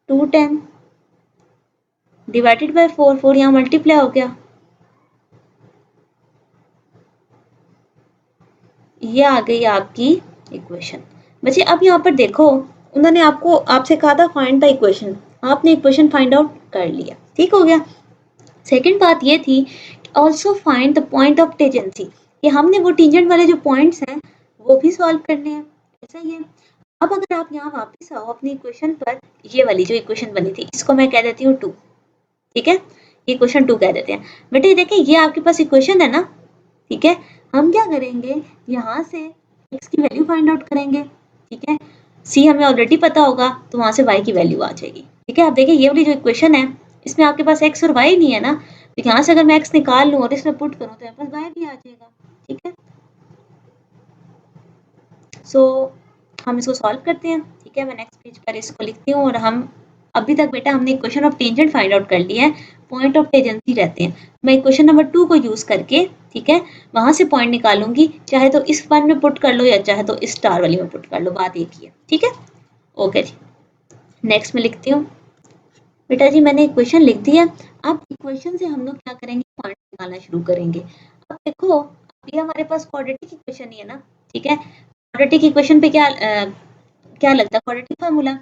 2 10 डिवाइडेड बाय 4, 4 यहाँ मल्टीप्लाई हो गया, ये आ गई आपकी इक्वेशन। बच्चे अब यहाँ पर देखो, उन्होंने आपको आपसे कहा था फाइंड द इक्वेशन, आपने इक्वेशन फाइंड आउट कर लिया, ठीक हो गया। सेकंड बात ये थी also find the point of tangency, कि हमने वो टेंजेंट वाले जो पॉइंट्स हैं वो भी सॉल्व करने हैं, ऐसा ही है। अब अगर आप यहाँ वापस आओ अपनी इक्वेशन पर, ये वाली जो इक्वेशन बनी थी इसको मैं कह देती हूँ 2, ठीक है, ये इक्वेशन 2 कह देते हैं। बेटे देखिए ये आपके पास इक्वेशन है ना, ठीक है, हम क्या करेंगे यहाँ से x की वैल्यू फाइंड आउट करेंगे, ठीक है, c हमें ऑलरेडी पता होगा तो वहां से y की वैल्यू आ जाएगी। ठीक है, आप देखिए ये वाली जो इक्वेशन है इसमें आपके पास x और y नहीं है ना, तो यहाँ से अगर मैं x निकाल लूँ और इसमें पुट करूँ तो मेरे पास y भी आ जाएगा। ठीक है, सो हम इसको सॉल्व करते हैं। ठीक है, मैं नेक्स्ट पेज पर इसको लिखती हूँ, और हम अभी तक बेटा हमने equation of tangent find out कर लिया है, पॉइंट ऑफ टेंजेंसी रहते हैं। मैं इक्वेशन नंबर 2 को यूज करके, ठीक है, वहां से पॉइंट निकालूंगी, चाहे तो इस वन में पुट कर लो या चाहे तो इस स्टार वाली में पुट कर लो, बात एक ही है। ठीक है, ओके जी, नेक्स्ट में लिखती हूँ। बेटा जी मैंने इक्वेशन लिख दी है, अब इक्वेशन से हम लोग क्या करेंगे, पॉइंट निकालना शुरू करेंगे। अब देखो ये हमारे पास क्वाड्रेटिक इक्वेशन ही है ना, ठीक है, क्वाड्रेटिक इक्वेशन पे क्या लगता है quadratic formula,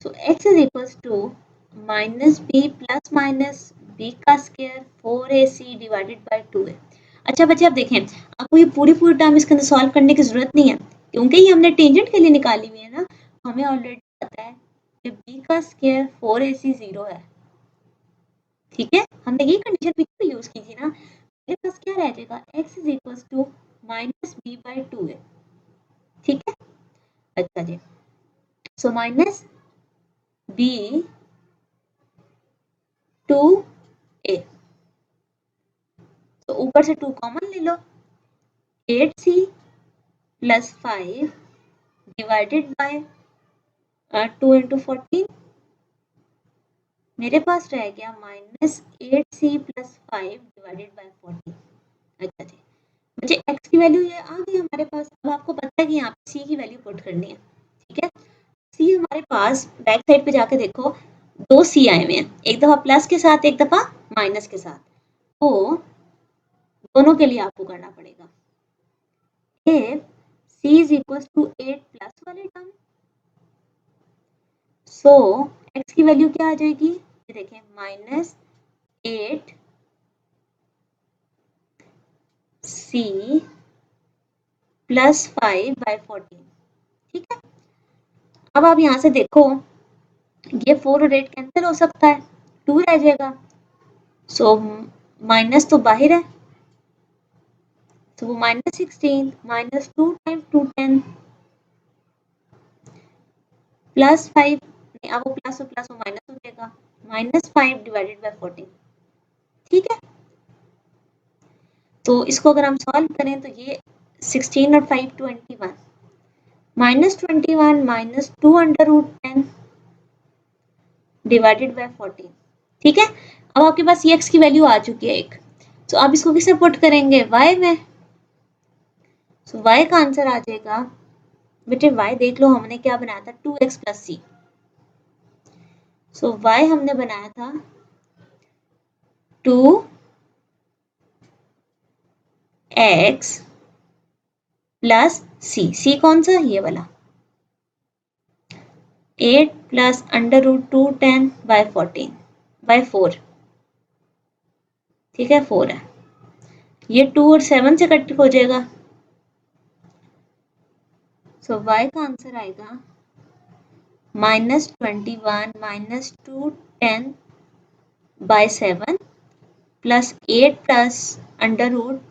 so x is equals to minus B plus minus B का square 4ac divided by 2a। अच्छा बच्चे आप देखें, आपको ये पूरी टर्म इसके अंदर सॉल्व करने की जरूरत नहीं है, क्योंकि ये हमने टेंजेंट के लिए निकाली हुई है ना, हमें ऑलरेडी पता है कि b का स्क्वायर 4ac 0 है। ठीक है, हमने ये कंडीशन भी यूज की थी ना, मेरे पास क्या रह जाएगा x is equals to minus B by 2a। ठीक है, अच्छा जी, सो माइनस b 2a, तो ऊपर से 2 कॉमन ले लो, 8c plus 5 divided by 2 into 14, मेरे पास रह गया minus 8c plus 5 divided by 14। अच्छा जी, मुझे x की वैल्यू ये आ गई हमारे पास। अब आपको पता है कि यहाँ पे c की वैल्यू पुट करनी है। ठीक है, c हमारे पास बैक साइड पे जाके देखो 2 c आए हुए हैं, एक दफा प्लस के साथ एक दफा माइनस के साथ, तो दोनों के लिए आपको करना पड़ेगा। if c is equals to 8 plus वाले टर्म, सो x की वैल्यू क्या आ जाएगी, ये देखें माइनस 8 c प्लस 5 बाय 14। ठीक है, अब आप यहाँ से देखो ये 4 और 8 कैंसिल हो सकता है, 2 रह जाएगा, सो माइनस तो बाहर है, तो वो माइनस 16 माइनस 2 टाइम्स 2 10 प्लस 5, अब वो प्लस और प्लस वो माइनस हो जाएगा, माइनस 5 डिवाइडेड बाय 14। ठीक है, तो इसको अगर हम सॉल्व करें तो ये 16 और 5 21 minus 21 minus 2 under root 10 divided by 14। ठीक है, अब आपके पास ये x की वैल्यू आ चुकी है एक, तो आप इसको किसे पुट करेंगे y में, सो y का आंसर आ जाएगा बेटे y देख लो, हमने क्या बनाया था 2x plus C. So y हमने बनाया था 2x प्लस सी कौन सा, ये वाला 8 plus under root 2 10 by 14 by 4, ठीक है 4 है, ये 2 और 7 से कट हो जाएगा। सो y का आंसर आएगा -21 -2 10 by 7 plus 8 plus under root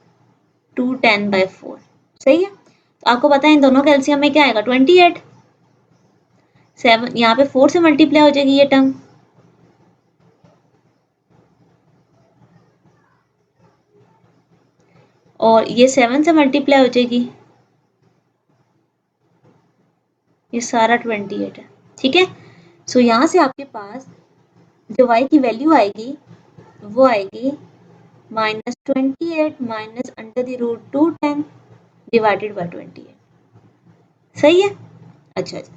2 10 by 4। सही है, तो आपको पता है इन दोनों का एलसीएम में क्या आएगा 28। 7 यहाँ पे 4 से मल्टीप्लाई हो जाएगी ये टर्म, और ये 7 से मल्टीप्लाई हो जाएगी, ये सारा 28 है, ठीक है। सो यहाँ से आपके पास जो y की वैल्यू आएगी वो आएगी -28 minus under the root 2 10 divided by 28। सही है, अच्छा अच्छा।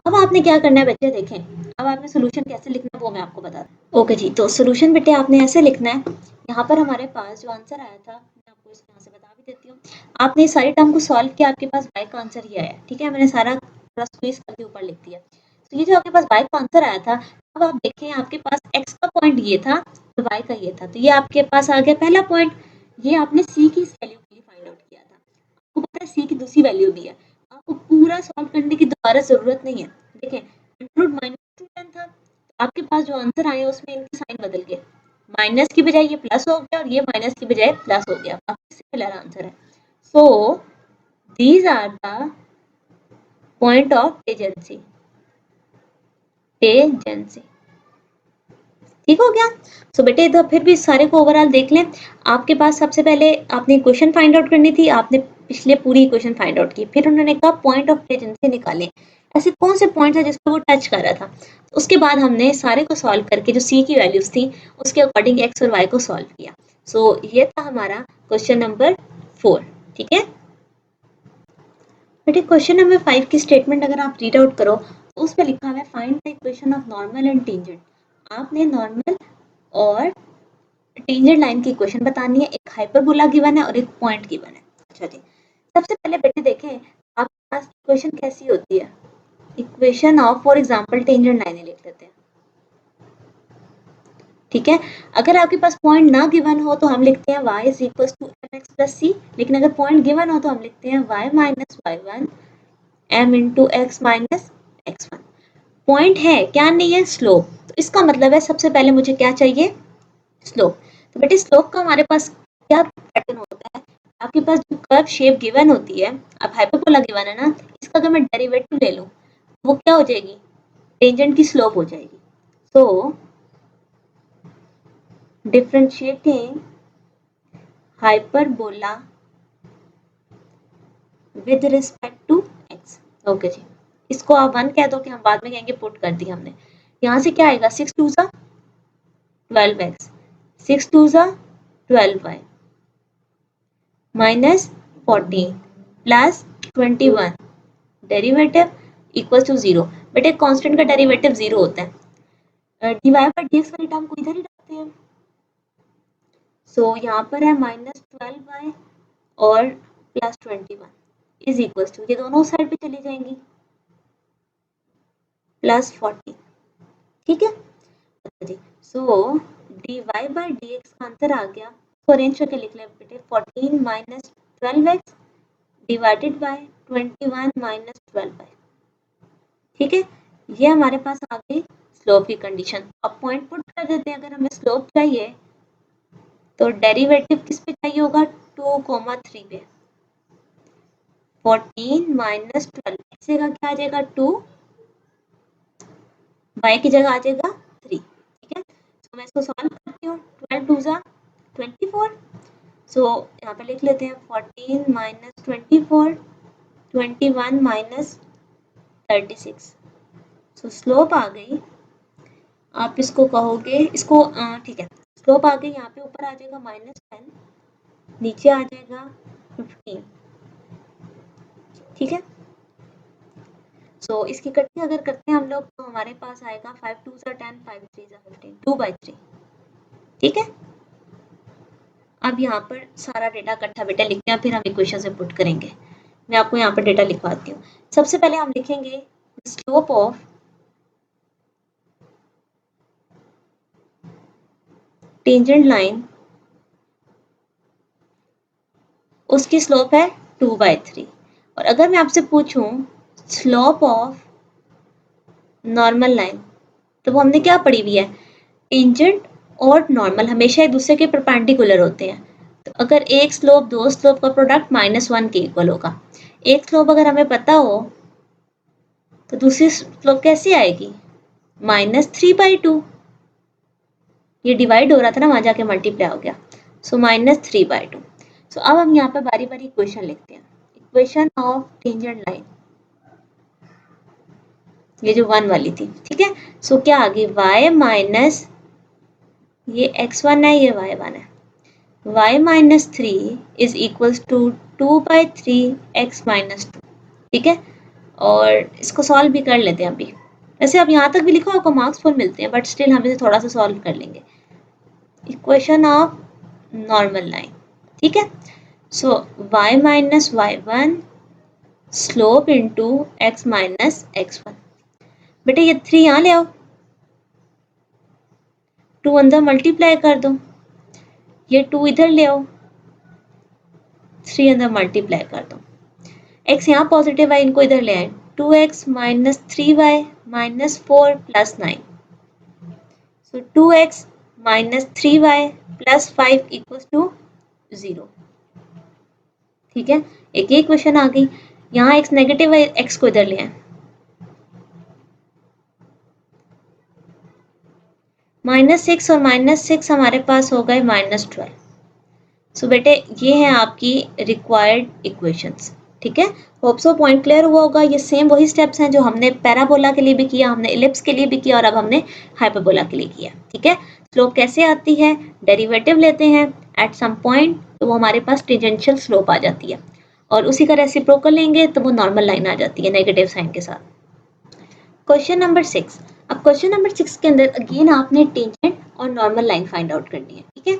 अब आपने क्या करना है बच्चे, देखें अब आपने सोल्यूशन कैसे लिखना है वो मैं आपको बता दूं। ओके जी, तो सोल्यूशन बेटे आपने ऐसे लिखना है, यहाँ पर हमारे पास जो आंसर आया था मैं आपको इस यहाँ से बता भी देती हूँ। आपने सारी टर्म को सॉल्व किया, आपके पास y का आंसर ही आया, ठीक है, मैंने सारा पूरा स्क्वीज करके ऊपर लिख दिया। तो ये जो आपके पास y का आंसर आया था, अब आप देखें आपके पास x का पॉइंट ये था तो y का ये था, तो ये आपके पास आ गया पहला पॉइंट। ये आपने c की वैल्यू के लिए फाइंड आउट किया था, आपको पता है c की दूसरी वैल्यू भी है, आपको पूरा सॉल्व करने की दोबारा जरूरत नहीं है। देखें रूट -2 था, आपके पास जो आंसर आया उसमें इनके साइन बदल गए, माइनस की बजाय ये प्लस हो गया और ये माइनस की बजाय प्लस हो गया, काफी सिमिलर आंसर है। So these are the point of tangency, tangency, ठीक हो गया। सो बेटे तो फिर भी सारे को ओवरऑल देख लें। आपके पास सबसे पहले आपने इक्वेशन फाइंड आउट करनी थी, आपने पिछले पूरी इक्वेशन फाइंड आउट की, फिर उन्होंने कहा पॉइंट ऑफ टेंजेंसी निकालें, ऐसे कौन से पॉइंट है जिसको वो टच कर रहा था। उसके बाद हमने सारे को सॉल्व करके जो सी की वैल्यूज थी उसके अकॉर्डिंग एक्स और वाई को सॉल्व किया। सो ये था हमारा क्वेश्चन नंबर 4, ठीक है बेटे। क्वेश्चन नंबर 5 की स्टेटमेंट अगर आप रीड आउट करो तो उस पर लिखा हुआ है find the equation of normal and tangent. आपने नॉर्मल और टेंजेंट लाइन की इक्वेशन बतानी है, एक हाइपरबोला गिवन है और एक पॉइंट गिवन है। अच्छा जी, सबसे पहले बेटे देखें आपके पास इक्वेशन कैसी होती है, equation of for example tangent line लिख लेते हैं, ठीक है। अगर आपके पास पॉइंट ना गिवन हो तो हम लिखते हैं y is equal to mx plus C, लेकिन अगर पॉइंट गिवन हो तो हम लिखते हैं y minus y1 m into X minus x1। Point है क्या नहीं है, स्लोप, तो इसका मतलब है सबसे पहले मुझे क्या चाहिए, स्लोप। तो बेटे स्लोप का हमारे पास क्या पैटर्न होता है, आपके पास जो कर्व शेप गिवन होती है, अब हाइपरबोला गिवन है ना, इसका अगर मैं डेरिवेटिव ले लूं वो क्या हो जाएगी, टेंजेंट की स्लोप हो जाएगी। So differentiating hyperbola with respect to X. Okay जी, इसको आप 1 कह दो कि हम बाद में कहेंगे पुट कर दी हमने। यहाँ से क्या आएगा 6 2 सा 12x, 6 2 सा 12y minus 14 plus 21 derivative equal to 0। बेटे कांस्टेंट का डेरिवेटिव 0 होता है, dy पर dx वाली टर्म को इधर ही रखते हैं। सो यहाँ पर है -12y और प्लस 21 इज इक्वल टू, ये दोनों साइड पे चली जाएंगी, प्लस 14, ठीक है जी। सो dy बाई dx का आंसर आ गया, तो अरेंज करके लिख ले बेटे 14 minus 12x divided by 21 minus 12y, ठीक है। ये हमारे पास आ गई स्लोप की कंडीशन। अब पॉइंट पुट कर देते हैं, अगर हमें स्लोप चाहिए तो डेरिवेटिव किस पे चाहिए होगा 2,3 पे, 14 माइनस 12 एक्स जगह क्या आ जाएगा 2, y की जगह आ जाएगा 3, ठीक है। तो मैं इसको सॉल्व करती हूँ, 12 2 ज़ा 24। सो यहाँ पे लिख लेते हैं 14 माइनस 24 21 माइनस 36। सो स्लोप आ गई, आप इसको कहोगे इसको ठीक है, स्लोप आ गई, यहाँ पे ऊपर आ जाएगा -10, नीचे आ जाएगा 15, ठीक है। सो इसकी कटिंग अगर करते हैं हम लोग तो हमारे पास आएगा 5 2 10 5 3 15 2/3। ठीक है, अब यहाँ पर सारा डेटा इकट्ठा बेटा लिखते हैं, फिर हम इक्वेशन से पुट करेंगे। मैं आपको यहाँ पर डेटा लिखवाती हूँ। सबसे पहले हम लिखेंगे स्लोप ऑफ टेंजेंट लाइन, उसकी स्लोप है 2/3। और अगर मैं आपसे पूछूं स्लोप ऑफ नॉर्मल लाइन, तो वो हमने क्या पढ़ी हुई है, टेंजेंट और नॉर्मल हमेशा एक दूसरे के परपेंडिकुलर होते हैं। तो अगर एक स्लोप दो स्लोप का प्रोडक्ट -1 के इक्वल होगा। एक स्लोप अगर हमें पता हो तो दूसरी स्लोप कैसे आएगी, -3/2। ये डिवाइड हो रहा था ना, वहां जाके मल्टीप्लाई हो गया। सो -3/2। सो अब हम यहाँ पे बारी बारी इक्वेशन लिखते हैं। इक्वेशन ऑफ टेंजेंट लाइन, ये जो 1 वाली थी, ठीक है। सो क्या आ गई, y माइनस ये x1 है, ये y1 है, y minus 3 is equals to 2/3 x minus 2। ठीक है, और इसको सॉल्व भी कर लेते हैं अभी। वैसे अब यहाँ तक भी लिखो आपको मार्क्स फुल मिलते हैं, बट स्टिल हम इसे थोड़ा सा सॉल्व कर लेंगे। इक्वेशन ऑफ नॉर्मल लाइन, ठीक है। सो y minus y1 slope into x minus x1। बेटे ये 3 यहाँ ले आओ, 2 अंदर मल्टीप्लाई कर दो, ये 2 इधर ले आओ, 3 अंदर मल्टीप्लाई कर दो। x यहाँ पॉजिटिव है, इनको इधर ले आए, 2x minus 3y minus 4 plus 9। So 2x minus 3y plus 5 equals to 0। ठीक है, एक ही इक्वेशन आ गई। यहाँ x नेगेटिव है, x को इधर ले आए, -6 और -6 हमारे पास हो गए -12। सो बेटे ये है आपकी रिक्वायर्ड इक्वेशंस। ठीक है, होप सो पॉइंट क्लियर हुआ होगा। ये सेम वही स्टेप्स हैं जो हमने पैराबोला के लिए भी किया, हमने इलिप्स के लिए भी किया और अब हमने हाइपरबोला के लिए किया। ठीक है, स्लोप कैसे आती है, डेरिवेटिव लेते हैं एट सम पॉइंट, तो वो हमारे पास टेंजेंशियल स्लोप आ जाती है, और उसी का रेसिप्रोकल लेंगे तो वो नॉर्मल लाइन आ जाती है नेगेटिव साइन के साथ। Question number 6। अब क्वेश्चन नंबर 6 के अंदर अगेन आपने टेंजेंट और नॉर्मल लाइन फाइंड आउट करनी है। ठीक है,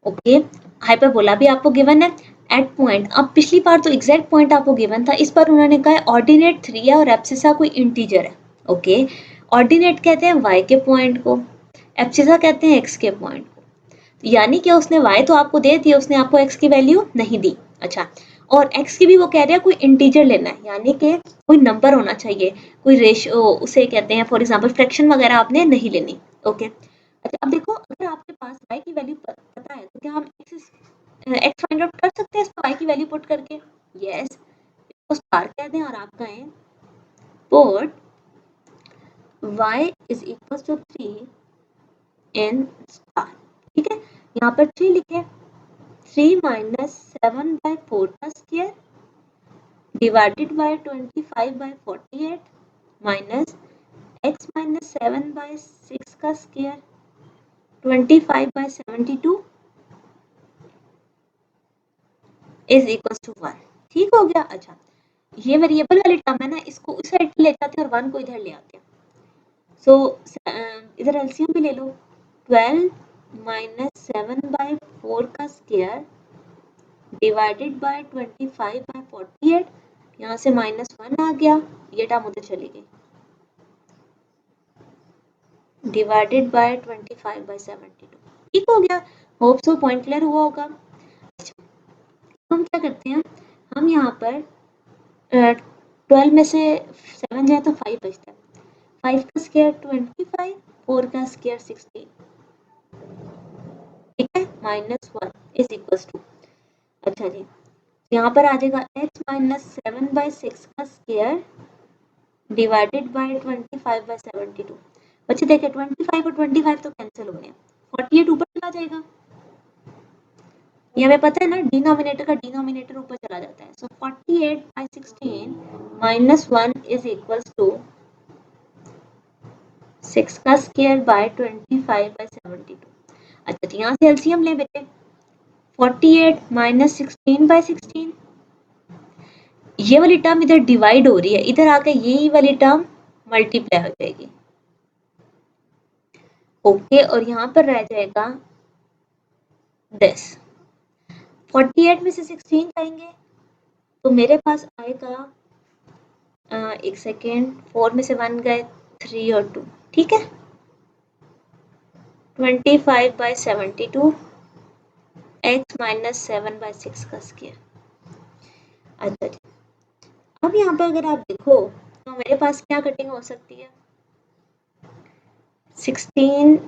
ओके, हाइपरबोला भी आपको गिवन है एट पॉइंट। अब पिछली बार तो एग्जैक्ट पॉइंट आपको गिवन था, इस बार उन्होंने कहा है ऑर्डिनेट 3 है और एब्सिसा कोई इंटीजर है। ओके, ऑर्डिनेट कहते हैं y के पॉइंट को, एब्सिसा कहते हैं x के पॉइंट को। यानी कि उसने y तो आपको दे दिया, उसने आपको x की वैल्यू नहीं दी। अच्छा, और x की भी वो कह रहे हैं कोई इंटीजर लेना है, यानी कि कोई नंबर होना चाहिए, कोई रेशियो उसे कहते हैं, फॉर एग्जांपल फ्रैक्शन वगैरह आपने नहीं लेनी। ओके, अच्छा अब देखो, अगर आपके पास y की वैल्यू पता है तो क्या हम x फाइंड आउट कर सकते हैं इस पर y की वैल्यू पुट करके? यस, इसको स्टार कह दें और आप कहें put y is equal to 3 in star. ठीक है, यहाँ पर 3 लिखे, 3 माइनस 7/4 का square divided bye 25/48 minus x minus 7/6 का स्क्वायर 25/72 इज इक्वल टू 1। ठीक हो गया। अच्छा, ये वेरिएबल वाली टर्म है ना, इसको उस साइड ले जाते हैं और 1 को इधर ले आते हैं। सो इधर एलसीएम भी ले लो, 12 माइनस 7/4 का स्क्वायर डिवाइडेड बाय 25/48, यहाँ से -1 आ गया, ये टर्म उधर चली गई, डिवाइडेड बाय 25/72। ठीक हो गया, होप सो पॉइंट क्लियर हुआ होगा। हम क्या करते हैं, हम यहाँ पर 12 में से 7 जाए तो 5 बचता है, 5 का स्क्वायर 25, 4 का स्क्वायर 16। ठीक है, -1 इज इक्वल टू, अच्छा जी, यहाँ पर आ जाएगा x माइनस 7/6 का स्क्वायर डिवाइडेड बाय 25/72। बच्चे देखिए 25 और 25 तो कैंसिल हो गए, 48 ऊपर चला जाएगा, ये हमें पता है ना, डिनोमिनेटर का डिनोमिनेटर ऊपर चला जाता है। सो 48/16 -1 इज इक्वल टू 6 का स्क्वायर बाय 25/72। अच्छा जी, यहाँ से एलसीएम ले बेटे, 48 माइनस 16/16, ये वाली टर्म इधर डिवाइड हो रही है, इधर आके यही वाली टर्म मल्टीप्लाई हो जाएगी। ओके, और यहाँ पर रह जाएगा दिस। 48 में से 16 जाएंगे तो मेरे पास आएगा एक सेकेंड, 4 में से 1 गए, 3 और 2, ठीक है। 25/72 x माइनस 7/6 का स्क्वायर। अच्छा जी, अब यहाँ पर अगर आप देखो तो मेरे पास क्या कटिंग हो सकती है, 16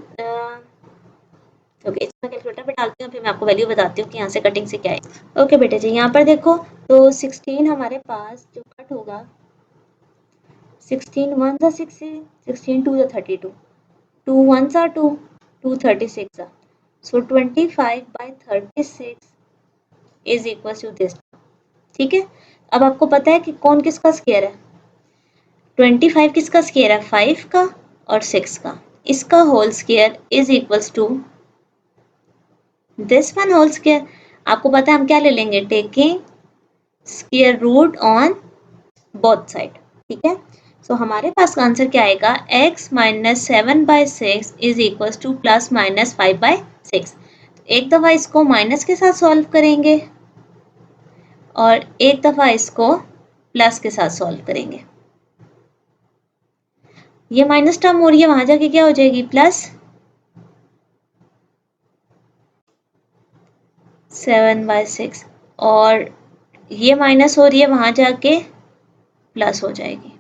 ओके, इसमें कैलकुलेटर पे डालती हूँ, फिर मैं आपको वैल्यू बताती हूँ कि यहाँ से कटिंग से क्या है। ओके बेटे जी, यहाँ पर देखो तो 16 हमारे पास जो कट होगा, 16 1 जा 16, 16 2 जा 32, 2 1 जा 2, 2 36 जा, so 25/36 is equal to this, ठीक है। अब आपको पता है कि कौन किसका स्क्वायर है, 25 किसका स्क्वायर है, 5 का और 6 का, इसका whole square is equals to this one whole square. आपको पता है हम क्या ले लेंगे, taking square root on both side, ठीक है। सो हमारे पास का आंसर क्या आएगा, x minus 7/6 is equal two plus minus 5/6। एक दफा इसको माइनस के साथ सॉल्व करेंगे और एक दफा इसको प्लस के साथ सॉल्व करेंगे। ये माइनस टर्म हो रही है, वहां जाके क्या हो जाएगी, प्लस 7/6, और ये माइनस हो रही है, वहां जाके प्लस हो जाएगी।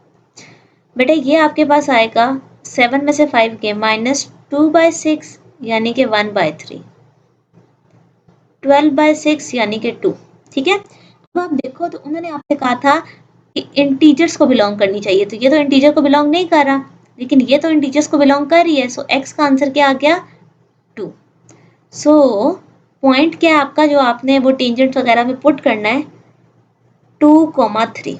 बेटा ये आपके पास आएगा 7 में से 5 के -2/6 यानी कि 1/3, 12/6 यानी कि 2, ठीक है। अब आप देखो तो उन्होंने आपसे कहा था कि इंटीजर्स को बिलोंग करनी चाहिए, तो ये तो इंटीजर को बिलोंग नहीं कर रहा, लेकिन ये तो इंटीजर्स को बिलोंग कर रही है, सो x का आंसर क्या आ गया, 2। सो पॉइंट क्या है आपका, जो आपने वो टेंजेंट वगैरह में पुट करना है, 2,3।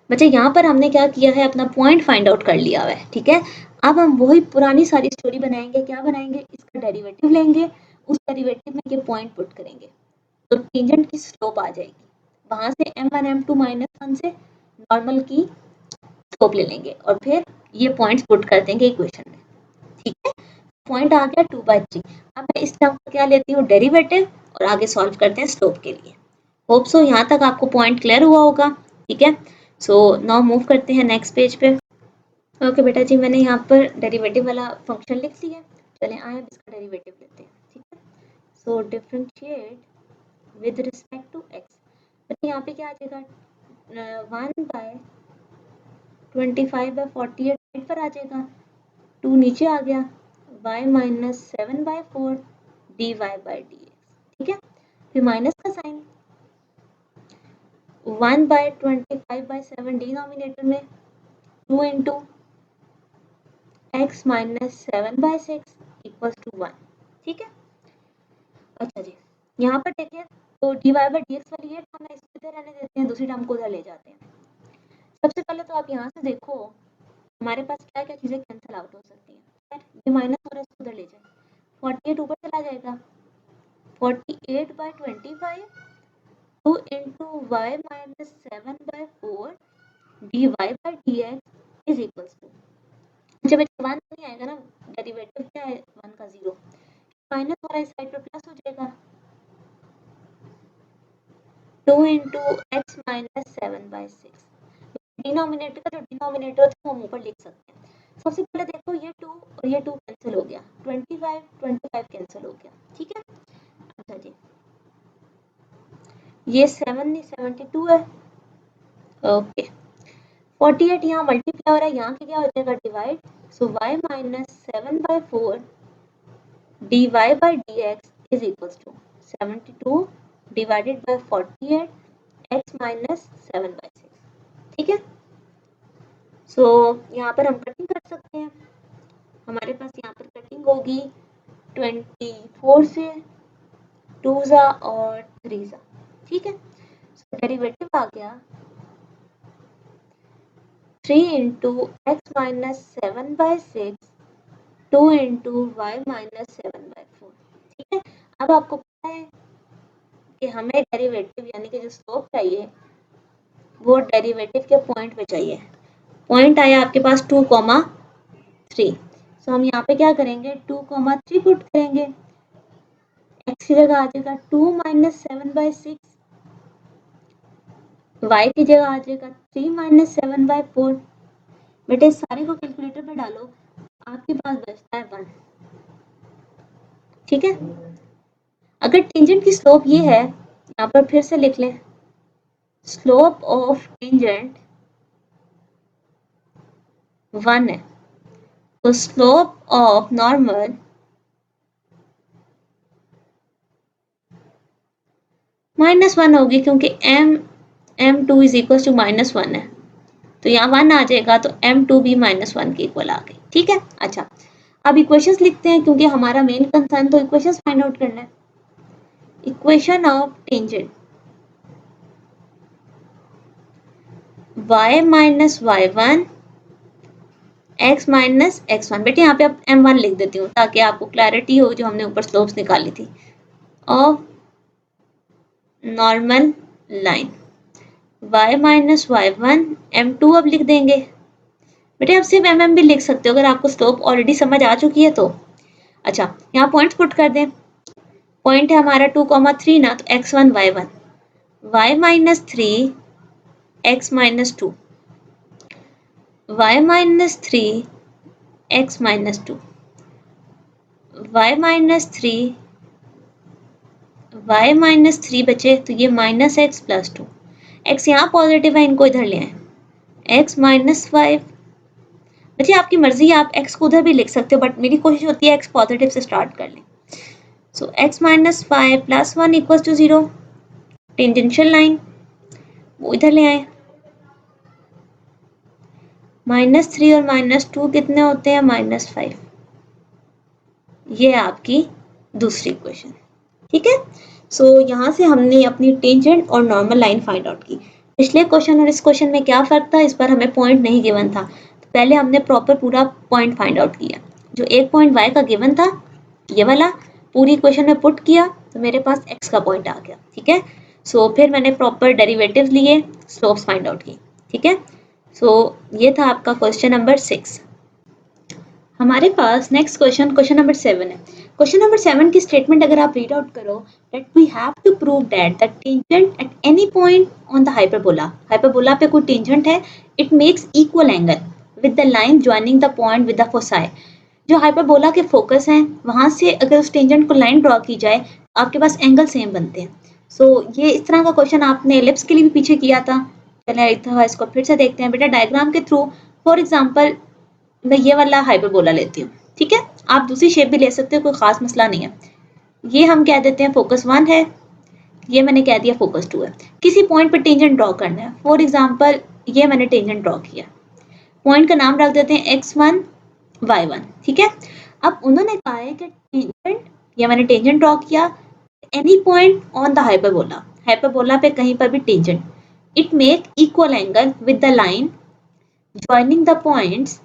बच्चे यहाँ पर हमने क्या किया है, अपना पॉइंट फाइंड आउट कर लिया हुआ है, ठीक है। अब हम वही पुरानी सारी स्टोरी बनाएंगे, क्या बनाएंगे, इसका डेरिवेटिव लेंगे, उस डेरिवेटिव में ये पॉइंट पुट करेंगे, तो टेंजेंट की स्लोप आ जाएगी, वहां से m1 m2 -1 से नॉर्मल की स्लोप ले लेंगे और फिर ये पॉइंट्स पुट कर देंगे इक्वेशन में, ठीक है। पॉइंट आ गया 2/3। अब मैं इस टर्म का क्या लेती हूँ, डेरिवेटिव, और आगे सॉल्व करते हैं स्लोप के लिए। होप सो यहाँ तक आपको पॉइंट क्लियर हुआ होगा, ठीक है। सो नाउ मूव करते हैं नेक्स्ट पेज पे। ओके बेटा जी, मैंने यहाँ पर डेरिवेटिव वाला फंक्शन लिख लिया, चलें आए अब इसका डेरिवेटिव लेते हैं, ठीक है। So differentiate with respect to X, बच्चे यहाँ पे क्या आ जाएगा, 1/25/48 पर आ जाएगा, 2 नीचे आ गया, y माइनस 7/4 dy/dx, ठीक है। फिर माइनस का साइन, 1/25/7 डिनोमिनेटर में, 2 into x minus 7/6 equals to 1, ठीक है। अच्छा जी, यहाँ पर देखिए तो dy/dx वाली ये टर्म है, इसको इधर रहने देते हैं, दूसरी टर्म को उधर ले जाते हैं। सबसे पहले तो आप यहाँ से देखो हमारे पास क्या क्या चीजें कैंसिल आउट हो सकती हैं, ये माइनस हो रहा है, इसको उधर ले जाए, 48 ऊपर चला जाएगा, 48/25 2 into y minus 7/4 dy/dx is equals to, जब बच्चे 1 नहीं आएगा ना, डेरिवेटिव क्या है 1 का 0, माइनस हो रहा है इस साइड पे प्लस हो जाएगा, 2 इंटू एक्स माइनस 7/6, डिनोमिनेटर का जो डिनोमिनेटर होता है हम ऊपर लिख सकते हैं। सबसे पहले देखो ये 2 और ये 2 कैंसिल हो गया, 25 कैंसिल हो गया, ठीक है। अच्छा जी, ये 7 नहीं 72 है, ओके। 48 यहाँ मल्टीप्लाई हो रहा है, यहाँ के क्या हो जाएगा divide, so y minus 7/4 dy/dx is equals to 72 divided by 48 x minus 7/6, ठीक है। सो यहाँ पर हम कटिंग कर सकते हैं, हमारे पास यहाँ पर कटिंग होगी 24 से 2 जा और 3 जा, ठीक है। सो डेरिवेटिव आ गया 3 into X minus 7/6 2 into Y minus 7/4, ठीक है। अब आपको पता है कि हमें डेरिवेटिव यानी कि जो स्लोप चाहिए वो डेरिवेटिव के पॉइंट पे चाहिए। पॉइंट आया आपके पास 2,3। सो हम यहाँ पे क्या करेंगे 2,3 पुट करेंगे। x की जगह आ जाएगा 2 माइनस 7/6, y की जगह आ जाएगा 3 माइनस 7/4। बेटे सारे को कैलकुलेटर पे डालो, आपके पास बचता है 1। ठीक है, अगर टेंजेंट की स्लोप ये है, यहाँ पर फिर से लिख लें, स्लोप ऑफ टेंजेंट 1 है, तो स्लोप ऑफ नॉर्मल -1 होगी, क्योंकि m2 इज इक्वल टू -1 है, तो यहाँ 1 आ जाएगा, तो m2 भी -1 के इक्वल आ गई। ठीक है, अच्छा अब इक्वेशंस लिखते हैं, क्योंकि हमारा मेन कंसर्न तो इक्वेशंस फाइंड आउट करना है। Equation of tangent y minus y1 x minus x1। बेटे यहाँ पे अब m1 लिख देती हूँ ताकि आपको क्लैरिटी हो, जो हमने ऊपर स्लोप्स निकाली थी, of normal line y minus y1 m2 अब लिख देंगे। बेटे आप सिर्फ mm भी लिख सकते हो अगर आपको स्लोप ऑलरेडी समझ आ चुकी है तो। अच्छा यहाँ पॉइंट्स पुट कर दें। पॉइंट है हमारा 2,3 ना, तो x1 y1 y minus 3 x minus 2 y minus 3 x minus 2 y minus 3 बचे, तो ये माइनस x प्लस 2। x यहाँ पॉजिटिव है, इनको इधर ले आए, x माइनस 5। बच्चे आपकी मर्जी, आप x को उधर भी लिख सकते हो, बट मेरी कोशिश होती है x पॉजिटिव से स्टार्ट कर लें। So x minus 5 plus 1 equal to 0। Tangential line वो इधर ले आए, -3 और -2 कितने होते हैं, -5। ये है आपकी दूसरी इक्वेशन। ठीक है, सो यहाँ से हमने अपनी टेंजेंट और नॉर्मल लाइन फाइंड आउट की। पिछले क्वेश्चन और इस क्वेश्चन में क्या फर्क था, इस पर हमें पॉइंट नहीं गिवन था, तो पहले हमने प्रॉपर पूरा पॉइंट फाइंड आउट किया। जो एक पॉइंट y का गिवन था, ये वाला पूरी इक्वेशन में पुट किया, तो मेरे पास x का पॉइंट आ गया। ठीक है, सो फिर मैंने प्रॉपर डेरिवेटिव लिए, स्लोप्स फाइंड आउट की। ठीक है, सो ये था आपका क्वेश्चन नंबर 6। हमारे पास नेक्स्ट क्वेश्चन नंबर 7 है। क्वेश्चन नंबर 7 की स्टेटमेंट अगर आप रीड आउट करो, that we have to prove that the tangent at any point on the hyperbola पे कोई टेंजेंट है, it makes equal angle with the line joining the point with the foci. जो hyperbola के focus हैं, वहां से अगर उस टेंजेंट को लाइन ड्रॉ की जाए, आपके पास एंगल सेम बनते हैं। सो ये इस तरह का क्वेश्चन आपने एलिप्स के लिए भी पीछे किया था। चलिए इसको फिर से देखते हैं बेटा डायग्राम के थ्रू। फॉर एग्जाम्पल मैं ये वाला हाइपरबोला लेती हूँ। ठीक है, आप दूसरी शेप भी ले सकते हो, कोई खास मसला नहीं है। ये हम कह देते हैं फोकस 1 है, ये मैंने कह दिया फोकस 2 है। किसी पॉइंट पर टेंजेंट ड्रॉ करना है, फॉर एग्जाम्पल ये मैंने टेंजेंट ड्रॉ किया, पॉइंट का नाम रख देते हैं x1 y1। ठीक है, अब उन्होंने कहा है कि टेंजेंट, ये मैंने टेंजेंट ड्रॉ किया, any point on the hyperbola पे कहीं पर भी tangent, it make equal angle with the line joining the points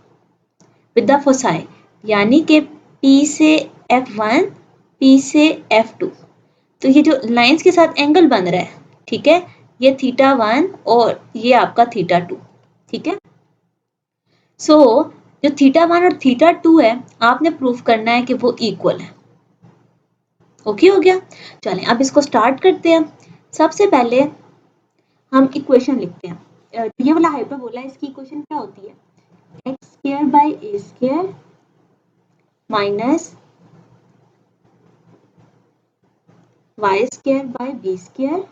with the foci, यानी कि P से F1 P से F2। तो ये जो लाइंस के साथ एंगल बन रहा है, ठीक है, ये θ1 और ये आपका θ2। ठीक है, सो जो θ1 और θ2 है, आपने प्रूफ करना है कि वो इक्वल है। ओके हो गया, चलें अब इसको स्टार्ट करते हैं। सबसे पहले हम इक्वेशन लिखते हैं। ये वाला हाइपरबोला, इसकी इक्वेशन क्या होती है, x² by a² minus y² by b²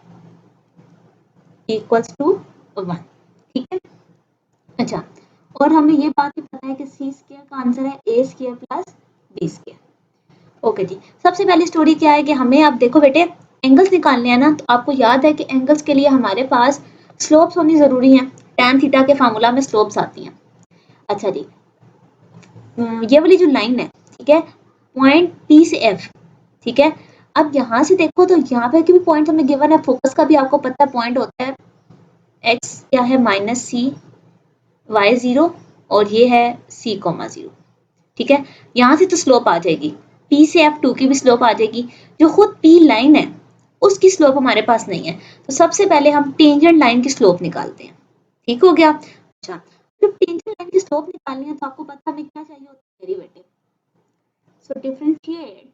equals to 1। ठीक है, अच्छा, और हमें ये बात भी पता है कि c² का आंसर है a² प्लस b²। ओके जी, सबसे पहली स्टोरी क्या है कि हमें, अब देखो बेटे एंगल्स निकालने हैं ना, तो आपको याद है कि एंगल्स के लिए हमारे पास स्लोप्स होनी जरूरी है। tan थीटा के फार्मूला में स्लोप्स आती हैं। अच्छा जी, ये वाली जो लाइन है, ठीक है, पॉइंट P से F। ठीक है, अब यहाँ से देखो तो यहाँ पे भी पॉइंट हमें गिवन है, फोकस का भी आपको पता है पॉइंट होता है x क्या है -c y0 और ये है c,0। ठीक है, यहाँ से तो स्लोप आ जाएगी, P से F2 की भी स्लोप आ जाएगी। जो खुद P लाइन है, उसकी स्लोप हमारे पास नहीं है। तो सबसे पहले हम टेंजेंट लाइन की स्लोप निकालते हैं। ठीक हो गया। अच्छा, जब टेंजेंट लाइन की स्लोप निकालनी है तो आपको पता हमें क्या चाहिए होता है, derivative. So differentiate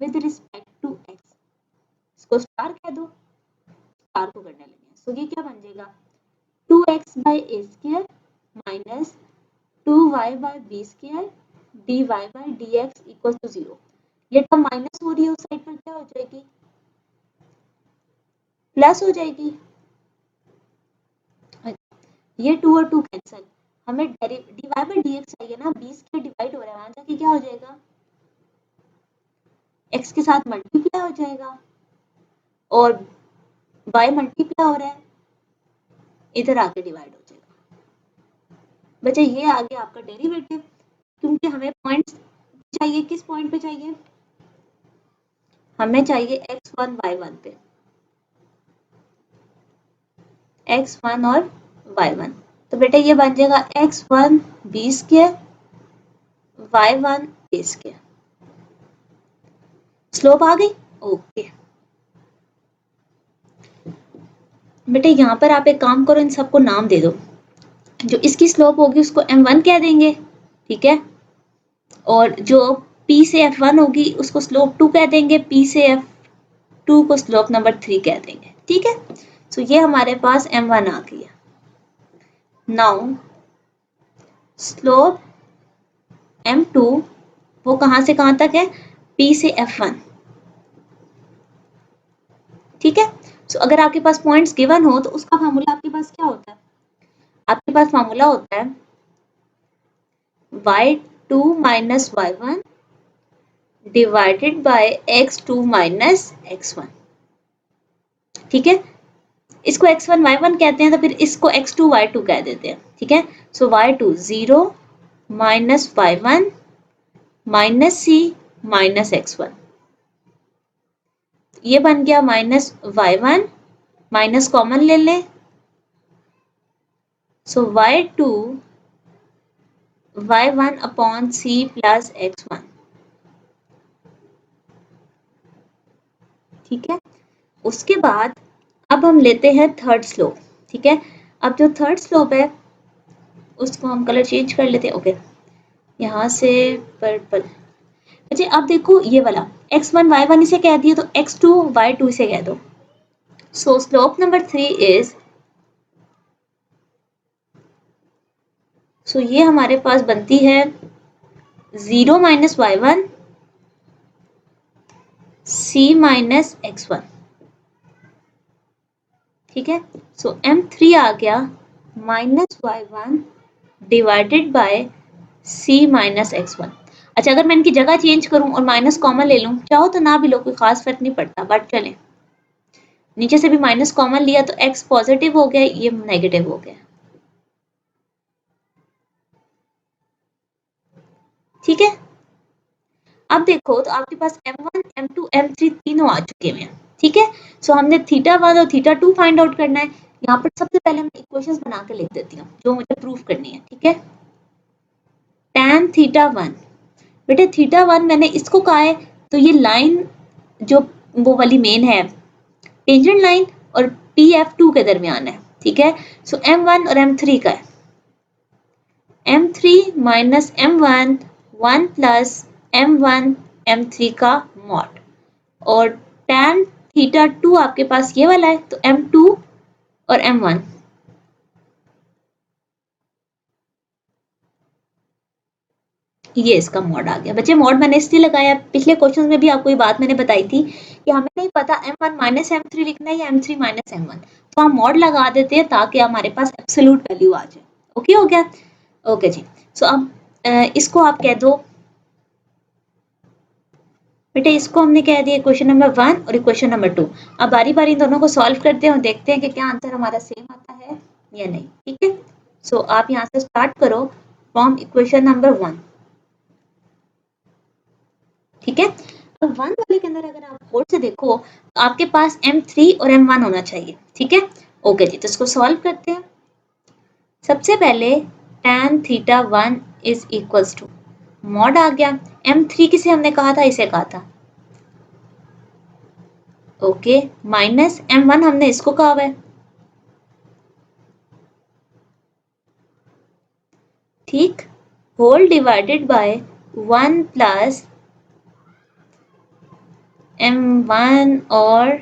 with respect to X, इसको स्टार कह दो, स्टार को करने लगे। सो ये क्या बन जाएगा, 2x by a square minus 2y by b square dy by dx equals to 0। ये टर्म माइनस हो रही है, उस साइड पर क्या हो जाएगी, प्लस हो जाएगी। ये 2 और 2 कैंसिल, हमें dy by dx चाहिए ना, b स्क्वायर डिवाइड हो रहा है, वहां जाके क्या हो जाएगा, x के साथ मल्टीप्लाई हो जाएगा और y मल्टीप्लाई हो रहा है, इधर आके डिवाइड हो जाएगा। बच्चे ये आ गया आपका डेरिवेटिव, क्योंकि हमें पॉइंट्स चाहिए, किस पॉइंट पे चाहिए, हमें चाहिए x1 y1 पे, x1 और y1। तो बेटा ये बन जाएगा x1 b square y1 a square. Slope आ गई, ओके। बेटा यहाँ पर आप एक काम करो, इन सबको नाम दे दो। जो इसकी स्लोप होगी उसको m1 कह देंगे, ठीक है, और जो p से f1 होगी उसको स्लोप 2 कह देंगे, p से f2 को स्लोप नंबर 3 कह देंगे, ठीक है। सो ये हमारे पास m1 आ गया। नाउ स्लोप m2 वो कहां से कहां तक है, p से f1, ठीक है। सो अगर आपके पास पॉइंट्स गिवन हो तो उसका फार्मूला आपके पास क्या होता है, आपके पास फार्मूला होता है y2 minus y1 divided by x2 minus x1, ठीक है। इसको x1 y1 कहते हैं तो फिर इसको x2 y2 कह देते हैं, ठीक है। सो y2 0 minus y1 minus c minus x1, ये बन गया माइनस y1, माइनस कॉमन ले लें, सो y2 y1 upon c plus x1, ठीक है। उसके बाद अब हम लेते हैं थर्ड स्लोप, ठीक है। अब जो थर्ड स्लोप है उसको हम कलर चेंज कर लेते हैं, ओके, यहाँ से पर्पल। अच्छा अब देखो ये वाला x1 y1 इसे कह दिया तो x2 y2 इसे कह दो। सो स्लोप नंबर 3 इज, सो ये हमारे पास बनती है 0 minus y1 c minus x1, ठीक है। सो m3 आ गया minus y1 divided by c minus x1। अच्छा अगर मैं इनकी जगह चेंज करूं और माइनस कॉमन ले लूं, चाहो तो ना भी लो, कोई खास फर्क नहीं पड़ता, बट चले, नीचे से भी माइनस कॉमन लिया तो x पॉजिटिव हो गया, ये नेगेटिव हो गया, ठीक है। अब देखो तो आपके पास m1 m2 m3 तीनों आ चुके हैं, ठीक है। सो हमने थीटा 1 और थीटा 2 फाइंड आउट करना है। यहाँ पर सबसे पहले मैं इक्वेशंस बना के लिख देती हूँ जो मुझे प्रूफ करनी है, ठीक है। tan थीटा 1, बेटे थीटा 1 मैंने इसको कहा है तो ये लाइन जो वो वाली मेन है टेंजेंट लाइन और PF2 के दरमियान है, ठीक है। सो M1 और M3 का है M3 minus M1 1 plus M1 M3 का मॉड, और tan थीटा 2 आपके पास ये वाला है तो M2 और M1, ये इसका मॉड आ गया। बच्चे मॉड मैंने इसलिए लगाया, पिछले क्वेश्चन में भी आपको ये बात मैंने बताई थी कि हमें नहीं पता M1 माइनस M3 लिखना है या M3 माइनस M1, तो हम मॉड लगा देते हैं ताकि हमारे पास एब्सोल्यूट वैल्यू आ जाए। ओके हो गया, ओके जी। सो अब इसको आप कह दो, बेटे इसको हमने कह दिया क्वेश्चन नंबर 1 और क्वेश्चन नंबर 2। अब बारी बारी इन दोनों को सॉल्व करते हैं और देखते हैं कि क्या आंसर हमारा सेम आता है या नहीं, ठीक है। सो आप यहाँ से स्टार्ट करो फ्रॉम इक्वेशन नंबर 1, ठीक है। अब 1 वाले के अंदर अगर आप गौर से देखो तो आपके पास M3 और M1 होना चाहिए, ठीक है। ओके जी, तो इसको सॉल्व करते हैं। सबसे पहले tan theta 1 is equals to mod आ गया, M3 किसे हमने कहा था, इसे कहा था ओके, माइनस m1 हमने इसको कहा हुआ है, ठीक, whole divided by 1 plus m1 और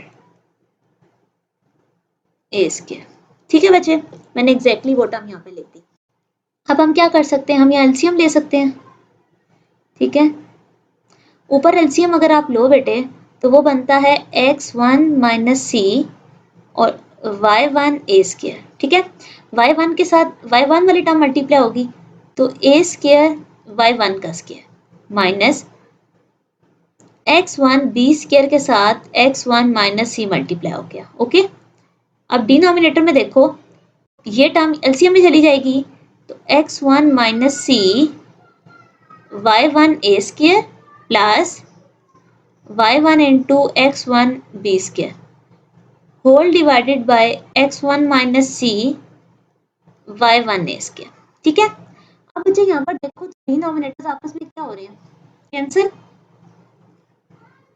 a स्क्वायर। ठीक है बच्चे, मैंने एग्जैक्टली वो टर्म यहाँ पे लिख दी। अब हम क्या कर सकते हैं, हम यहाँ एलसीएम ले सकते हैं। ठीक है, ऊपर एलसीएम अगर आप लो बेटे तो वो बनता है x1 माइनस सी और y1 a स्क्वायर। ठीक है, y1 के साथ y1 वाली टर्म मल्टीप्लाई होगी तो a स्क्वायर y1 का square minus x1 b square के साथ x1 माइनस सी मल्टीप्लाई हो गया। ओके, अब डिनोमिनेटर में देखो ये टर्म एलसीएम में चली जाएगी तो x1 minus C y1 a square plus y1 into x1 b square whole divided by x1 minus C y1 a square. ठीक है, अब बच्चे यहाँ पर देखो डिनोमिनेटर्स आपस में क्या हो रहे हैं, कैंसिल।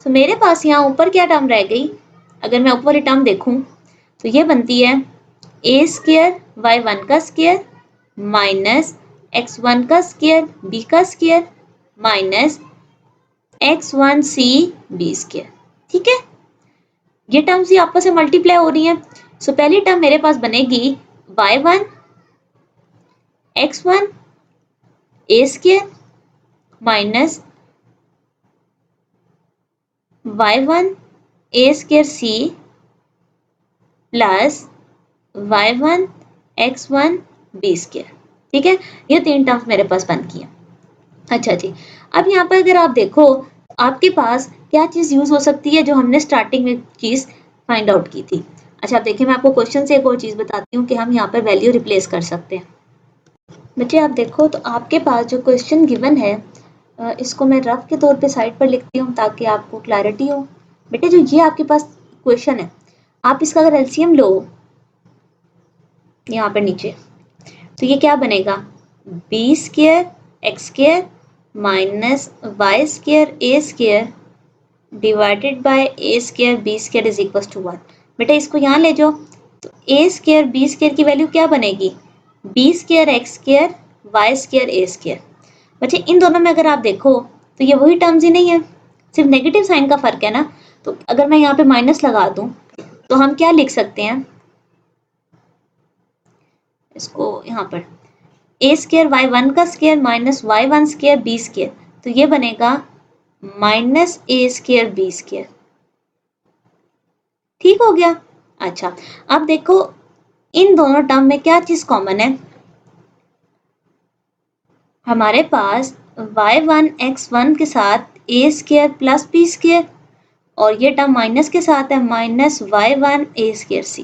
तो मेरे पास यहाँ ऊपर क्या टर्म रह गई, अगर मैं ऊपर वाली टर्म देखूं तो ये बनती है a स्क्वायर y1 का स्क्वायर माइनस x1 का स्क्वायर b का square minus x1 c b square. ठीक है, ये टर्म्स ही आपस में मल्टीप्लाई हो रही हैं। सो पहली टर्म मेरे पास बनेगी y1 x1 a square minus y1 a square c plus y1 x1 b square. ठीक है, ये तीन टर्म्स मेरे पास बन गई है। अच्छा जी, अब यहाँ पर अगर आप देखो आपके पास क्या चीज यूज हो सकती है जो हमने स्टार्टिंग में चीज फाइंड आउट की थी। अच्छा आप देखिए, मैं आपको क्वेश्चन से एक और चीज बताती हूँ कि हम यहाँ पर वैल्यू रिप्लेस कर सकते हैं। बच्चे आप देखो तो आपके पास जो क्वेश्चन गिवन है इसको मैं रफ के तौर पे साइड पर लिखती हूँ ताकि आपको क्लैरिटी हो। बेटे जो ये आपके पास क्वेश्चन है, आप इसका अगर एलसीएम लो यहाँ पर नीचे तो ये क्या बनेगा, B square X square minus Y square A square divided by A square B square is equal to 1। बेटा इसको यहाँ ले जाओ तो ए स्क्वायर बी स्क्वायर की वैल्यू क्या बनेगी, B square X square Y square A square. बच्चे इन दोनों में अगर आप देखो तो ये वही टर्म्स ही नहीं है, सिर्फ नेगेटिव साइन का फर्क है ना। तो अगर मैं यहाँ पे माइनस लगा दूं तो हम क्या लिख सकते हैं, इसको यहाँ पर ए स्क्वायर वाई वन का square minus Y one square B square, तो ये बनेगा minus A square B square. ठीक हो गया। अच्छा अब देखो इन दोनों टर्म में क्या चीज कॉमन है, हमारे पास y1 x1 के साथ a square plus b square और ये टर्म माइनस के साथ है minus y1 a square c।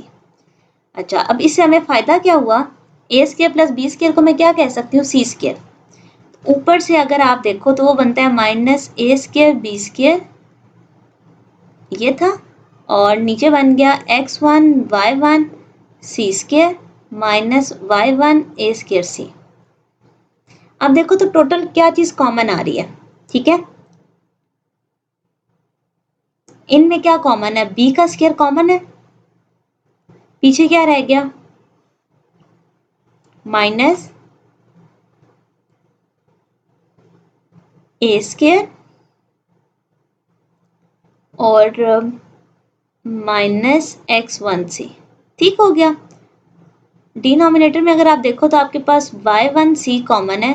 अच्छा अब इससे हमें फायदा क्या हुआ, a square plus b square को मैं क्या कह सकती हूँ, c स्क्वायर। ऊपर से अगर आप देखो तो वो बनता है minus a square b square, ये था, और नीचे बन गया x1 y1 c square minus y1 a square c। अब देखो तो टोटल क्या चीज कॉमन आ रही है। ठीक है, इनमें क्या कॉमन है, b का स्क्वायर कॉमन है, पीछे क्या रह गया माइनस a स्क्वायर और माइनस x1c। ठीक हो गया। डिनोमिनेटर में अगर आप देखो तो आपके पास y1c कॉमन है,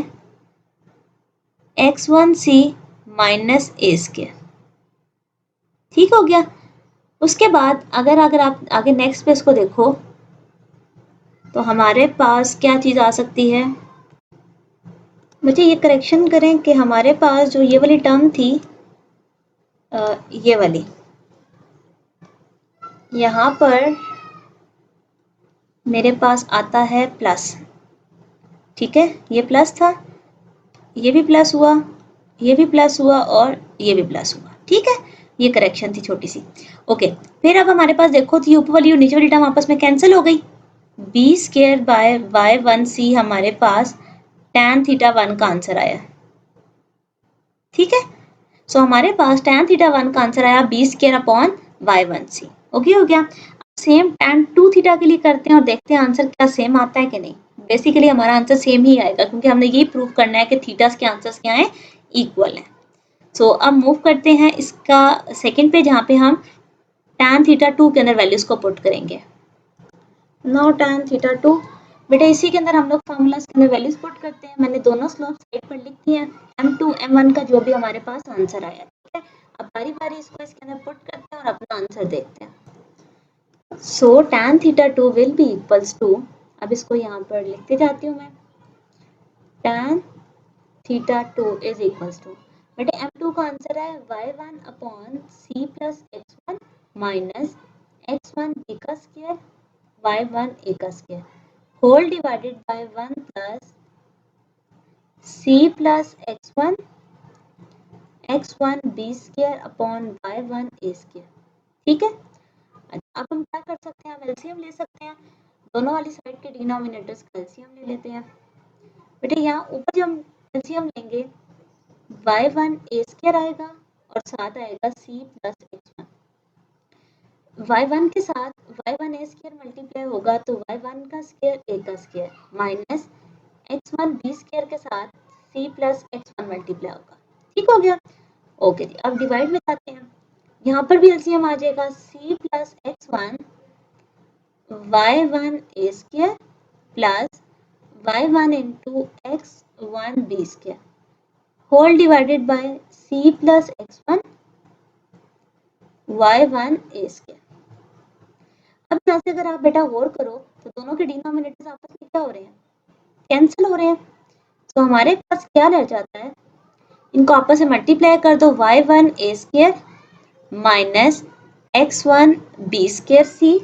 x1c माइनस a स्क्वायर। ठीक हो गया। उसके बाद अगर अगर आप आगे नेक्स्ट पेज को देखो तो हमारे पास क्या चीज आ सकती है, मुझे ये करेक्शन करें कि हमारे पास जो ये वाली टर्म थी ये वाली, यहाँ पर मेरे पास आता है प्लस। ठीक है, ये प्लस था, ये भी प्लस हुआ, ये भी प्लस हुआ और ये भी प्लस हुआ। ठीक है, ये करेक्शन थी छोटी सी। ओके, फिर अब हमारे पास देखो तो ये ऊपर वाली और नीचे वाली टर्म आपस में कैंसिल हो गई। B square by Y one C हमारे पास tan थीटा वन का आंसर आया। ठीक है, सो हमारे पास tan थीटा वन का आंसर आया B square upon y1c। Okay हो गया। सेम tan 2 थीटा के लिए करते हैं और देखते हैं आंसर क्या सेम आता है कि नहीं। बेसिकली हमारा आंसर सेम ही आएगा क्योंकि हमने यही प्रूव करना है कि थीटास के आंसर्स क्या हैं, इक्वल हैं। सो अब मूव करते हैं इसका सेकंड पे जहाँ पे हम tan थीटा 2 के अंदर वैल्यूज को पुट करेंगे। नाउ tan थीटा 2, बेटा इसी के अंदर हम लोग फार्मूलाज के अंदर वैल्यूज पुट करते हैं। मैंने दोनों स्लोप साइड पर लिख दिए हैं, m2 m1 का जो भी हमारे पास आंसर आया, ठीक है। अब बारी बारी इसको इसके अंदर पुट करते हैं और अपना आंसर देखते हैं। So tan theta 2 will be equals to, अब इसको यहाँ पर लिखते जाती हूँ मैं, tan theta 2 is equals to, बेटे m2 का आंसर है y1 upon c plus x1 minus x1 b का स्क्वायर y1 a का square whole divided by 1 plus c plus x1 b square upon y1 a square, ठीक है। अब हम क्या कर सकते हैं, हम एलसीएम ले सकते हैं, दोनों वाली साइड के डिनोमिनेटर्स का एलसीएम ले लेते हैं। बेटे यहाँ ऊपर जब हम एलसीएम लेंगे y1 a स्क्वायर आएगा और साथ आएगा c प्लस x1, y1 के साथ y1 a स्क्वायर मल्टीप्लाई होगा तो y1 का स्क्वायर a का square minus x1 b square के साथ c प्लस x1 मल्टीप्लाई होगा, ठीक हो गया। ओके जी, अब डिवाइड में जाते हैं, यहाँ पर भी एलसीएम आ जाएगा c plus x1 y1 a square plus y1 into x1 b square whole divided by c plus x1 y1 a square. अब यहाँ से अगर आप बेटा गौर करो तो दोनों के डिनोमिनेटर्स आपस में क्या हो रहे हैं, कैंसिल हो रहे हैं। तो हमारे पास क्या रह जाता है, इनको आपस में मल्टीप्लाई कर दो, y1 a square minus x1 b square c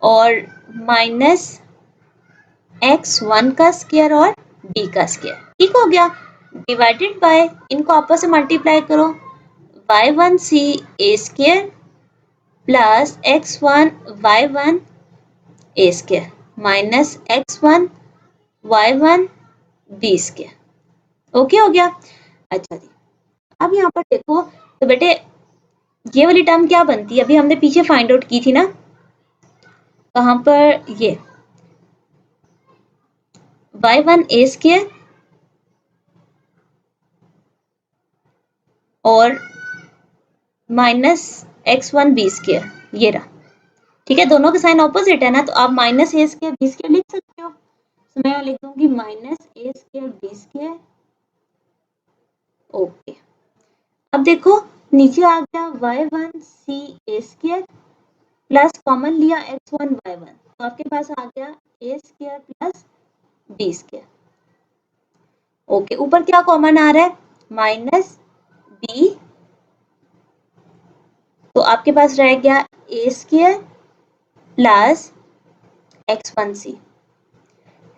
और माइनस x1 का स्क्वायर और b का स्क्वायर, ठीक हो गया। डिवाइडेड बाय, इनको आपस में मल्टीप्लाई करो, y1 c a square plus x1 y1 a square minus x1 y1 b square, okay हो गया। अच्छा जी, अब यहाँ पर देखो तो बेटे ये वाली टर्म क्या बनती है, अभी हमने पीछे फाइंड आउट की थी ना, कहाँ पर, ये y1 a स्क्वायर और माइनस x1 b स्क्वायर, ये रहा, ठीक है। दोनों के साइन ऑपोजिट है ना, तो आप minus A square B square लिख सकते हो। तो मैं लिख दूंगी minus A square B square, okay. अब देखो नीचे आ गया y1 c a square plus common लिया x1 y1, तो आपके पास आ गया a square plus b square, okay. ऊपर क्या कॉमन आ रहा है, माइनस b, तो आपके पास रह गया a square plus x1c।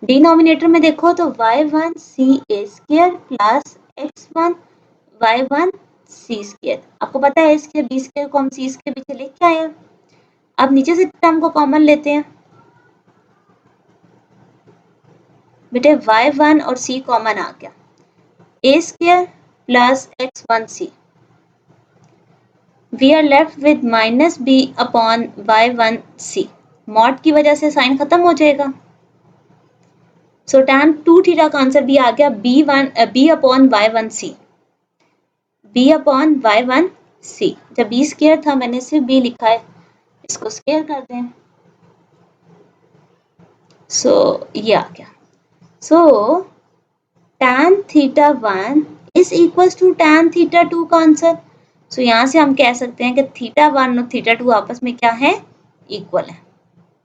Denominator में देखो तो y1 c a square plus x1 y1 c square, आपको पता है इसके b स्क्वायर को हम c के पीछे लिख के आए। अब नीचे से टर्म को कॉमन लेते हैं, बेटे y1 और c कॉमन आ गया, a square plus x1c, we are left with minus b upon y1c, mod की वजह से साइन खत्म हो जाएगा। सो tan 2 थीटा का आंसर भी आ गया b upon y1c, b upon y1c। जब b स्क्वायर था मैंने सिर्फ b लिखा है, इसको स्क्वायर कर दें, सो ये आ गया। So tan theta 1 is equals to tan theta 2 का आंसर। सो यहाँ से हम कह सकते हैं कि थीटा 1 और थीटा 2 आपस में क्या है, इक्वल है,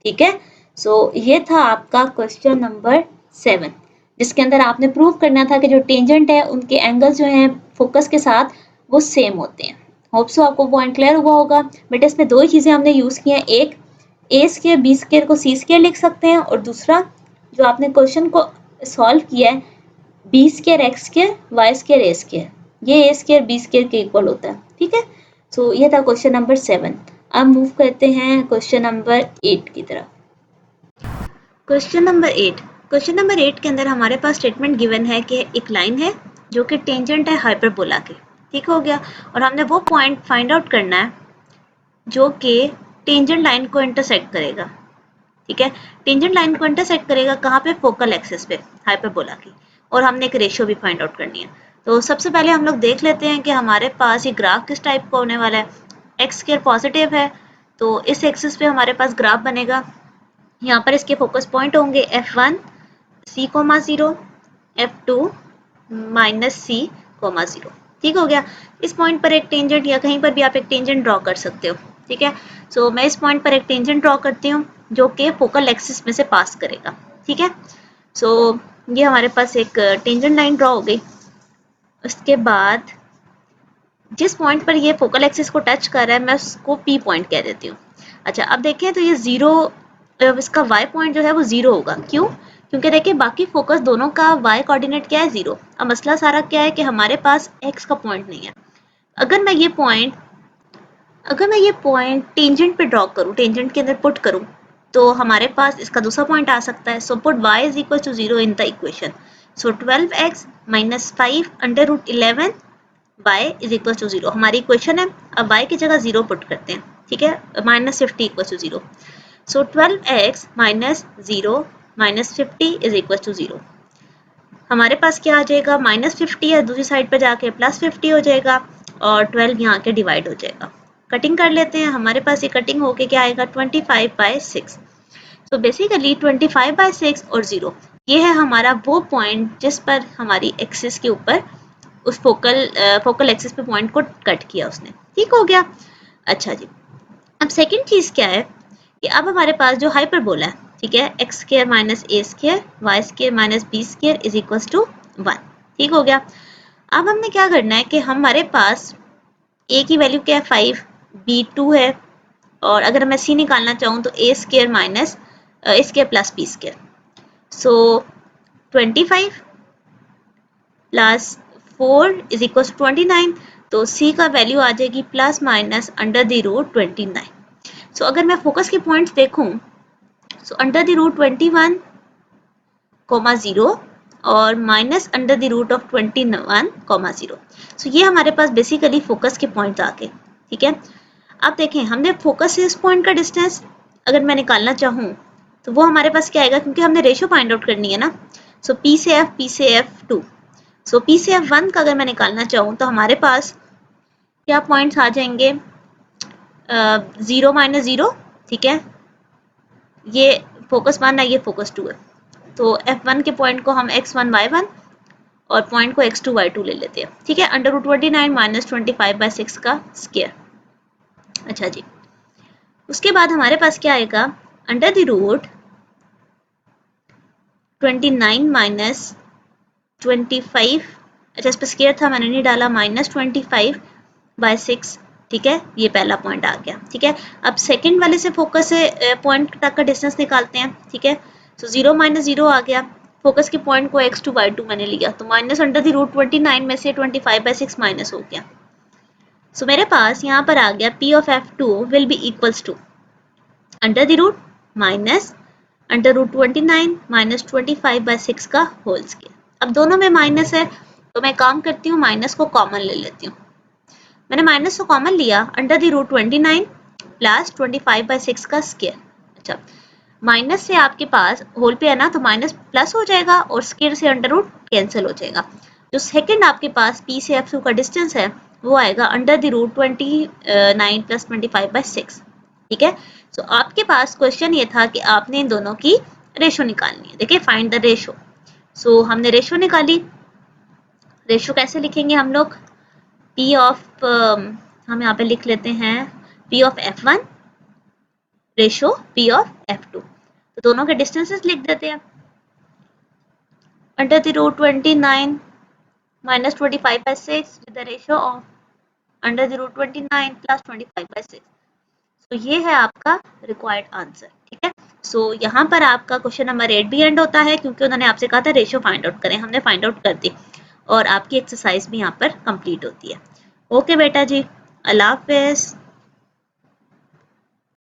ठीक है। सो ये था आपका क्वेश्चन नंबर 7, जिसके अंदर आपने प्रूव करना था कि जो टेंजेंट है उनके एंगल्स जो हैं फोकस के साथ वो सेम होते हैं। होप सो आपको पॉइंट क्लियर हुआ होगा। बट इसमें दो ही चीज़ें हमने यूज़ की हैं, एक ए स्क्वायर बी स्क्वायर को सी स्क्वायर लिख सकते हैं और दूसरा जो आपने क्वेश्चन को सॉल्व किया है B square X square Y square A square, ये ए स्क्वायर बी स्क्वायर के इक्वल होता है, ठीक है। सो ये था क्वेश्चन नंबर 7। अब मूव करते हैं क्वेश्चन नंबर 8 की तरफ। क्वेश्चन नंबर 8 के अंदर हमारे पास स्टेटमेंट गिवन है कि एक लाइन है जो कि टेंजेंट है हाइपरबोला के, ठीक हो गया, और हमने वो पॉइंट फाइंड आउट करना है जो कि टेंजेंट लाइन को इंटरसेक्ट करेगा, ठीक है। टेंजेंट लाइन को इंटरसेक्ट करेगा कहाँ पे, फोकल एक्सिस पे हाइपरबोला की, और हमने एक रेशियो भी फाइंड आउट करनी है। तो सबसे पहले हम लोग देख लेते हैं कि हमारे पास ये ग्राफ किस टाइप का होने वाला है। एक्स स्क्वायर पॉजिटिव है तो इस एक्सिस पे हमारे पास ग्राफ बनेगा। यहाँ पर इसके फोकस पॉइंट होंगे F1 C,0, F2 -C,0, ठीक हो गया। इस पॉइंट पर एक टेंजेंट या कहीं पर भी आप एक टेंजेंट ड्रॉ कर सकते हो, ठीक है। सो मैं इस पॉइंट पर एक टेंजेंट ड्रॉ करती हूँ जो कि फोकल एक्सिस में से पास करेगा, ठीक है। सो ये हमारे पास एक टेंजेंट लाइन ड्रॉ हो गई। उसके बाद जिस पॉइंट पर ये फोकल एक्सिस को टच कर रहा है मैं उसको P पॉइंट कह देती हूँ। अच्छा, अब देखें तो ये जीरो, इसका Y पॉइंट जो है वो जीरो होगा। क्यों? क्योंकि देखिए बाकी फोकस दोनों का Y कोऑर्डिनेट क्या है, जीरो। अब मसला सारा क्या है कि हमारे पास X का पॉइंट नहीं है। अगर मैं ये पॉइंट टेंजेंट पे ड्रॉ करूँ, टेंजेंट के अंदर पुट करूँ, तो हमारे पास इसका दूसरा पॉइंट आ सकता है। So put y is equal to 0 in the equation. So 12x minus 5 under root 11 y is equal to 0 हमारी इक्वेशन है। अब y की जगह 0 पुट करते हैं, ठीक है, minus 50 equal to 0। So 12x minus 0 minus 50 is equal to 0। हमारे पास क्या आ जाएगा, माइनस 50 है, दूसरी साइड पर जाके प्लस 50 हो जाएगा और 12 यहाँ के डिवाइड हो जाएगा। कटिंग कर लेते हैं, हमारे पास ये कटिंग होके क्या आएगा, 25/6। सो बेसिकली 25/6 और 0 ये है हमारा वो पॉइंट जिस पर हमारी एक्सिस के ऊपर उस फोकल एक्सिस पे पॉइंट को कट किया उसने, ठीक हो गया। अच्छा जी, अब सेकंड चीज क्या है कि अब हमारे पास जो हाइपरबोला है, ठीक है, X square minus A square Y square minus B square is equal to 1, ठीक हो गया। अब हमने क्या करना है कि हमारे पास ए की वैल्यू क्या है 5, बी 2 है, और अगर मैं सी निकालना चाहूँ तो A square minus A square plus B square. So 25 प्लस 4 इज इक्वल टू 29, तो सी का वैल्यू आ जाएगी plus minus under the root 29। So अगर मैं फोकस के पॉइंट्स देखूं, सो अंडर द रूट 21, 0 और minus under the root of 21, 0। So ये हमारे पास बेसिकली फोकस के पॉइंट आ गए, ठीक है। अब देखें हमने फोकस से इस पॉइंट का डिस्टेंस अगर मैं निकालना चाहूँ तो वो हमारे पास क्या आएगा, क्योंकि हमने रेशियो फाइंड आउट करनी है ना। सो P से F 2, सो P से F1 का अगर मैं निकालना चाहूँ तो हमारे पास क्या पॉइंट्स आ जाएंगे, 0 माइनस 0, ठीक है, ये फोकस 1 है, ये फोकस 2 है। तो F1 के पॉइंट को हम x1 y1 और पॉइंट को x2 y2 ले लेते हैं, ठीक है, अंडर रूट 29 माइनस 25/6 का स्क्वायर। अच्छा जी, उसके बाद हमारे पास क्या आएगा, अंडर द रूट 29 माइनस 25, अच्छा इस पर स्क्वायर था मैंने नहीं डाला, माइनस 25/6, ठीक है, ये पहला पॉइंट आ गया, ठीक है। अब सेकंड वाले से फोकस से पॉइंट तक का डिस्टेंस निकालते हैं, ठीक है। सो 0 माइनस 0 आ गया, फोकस के पॉइंट को x2 y2 मैंने लिया, तो माइनस अंडर द रूट 29 में से 25/6 माइनस हो गया। सो मेरे पास यहाँ पर आ गया P of F2 will be equals to under the root minus under root 29 minus 25/6 का होल स्क्वायर। अब दोनों में माइनस है तो मैं काम करती हूँ, माइनस को कॉमन ले लेती हूँ। मैंने माइनस को कॉमन लिया, अंडर द रूट 29 प्लस 25/6 का स्क्वायर। अच्छा, माइनस से आपके पास होल पे है ना, तो माइनस प्लस हो जाएगा और स्क्वायर से अंडर रूट कैंसिल हो जाएगा। जो सेकंड आपके पास P से F2 का डिस्टेंस है वो आएगा अंडर द रूट 29 प्लस 25/6, ठीक है। सो आपके पास क्वेश्चन ये था कि आपने इन दोनों की रेशो निकालनी है। देखिए फाइंड द रेशो। सो हमने रेशो निकाली। रेशो कैसे लिखेंगे हम लोग, P ऑफ हम यहाँ पे लिख लेते हैं P of F1 ratio P of F2, तो दोनों के डिस्टेंसेस लिख देते हैं। Under the root 29 minus 25/6 with the ratio of under the root 29 plus 25/6। तो ये है आपका रिक्वायर्ड आंसर, ठीक है। सो यहाँ पर आपका क्वेश्चन नंबर 8 भी एंड होता है, क्योंकि उन्होंने आपसे कहा था रेशियो फाइंड आउट करें, हमने फाइंड आउट कर दी और आपकी एक्सरसाइज भी यहाँ पर कंप्लीट होती है। ओके बेटा जी, अल्लाह हाफिज़।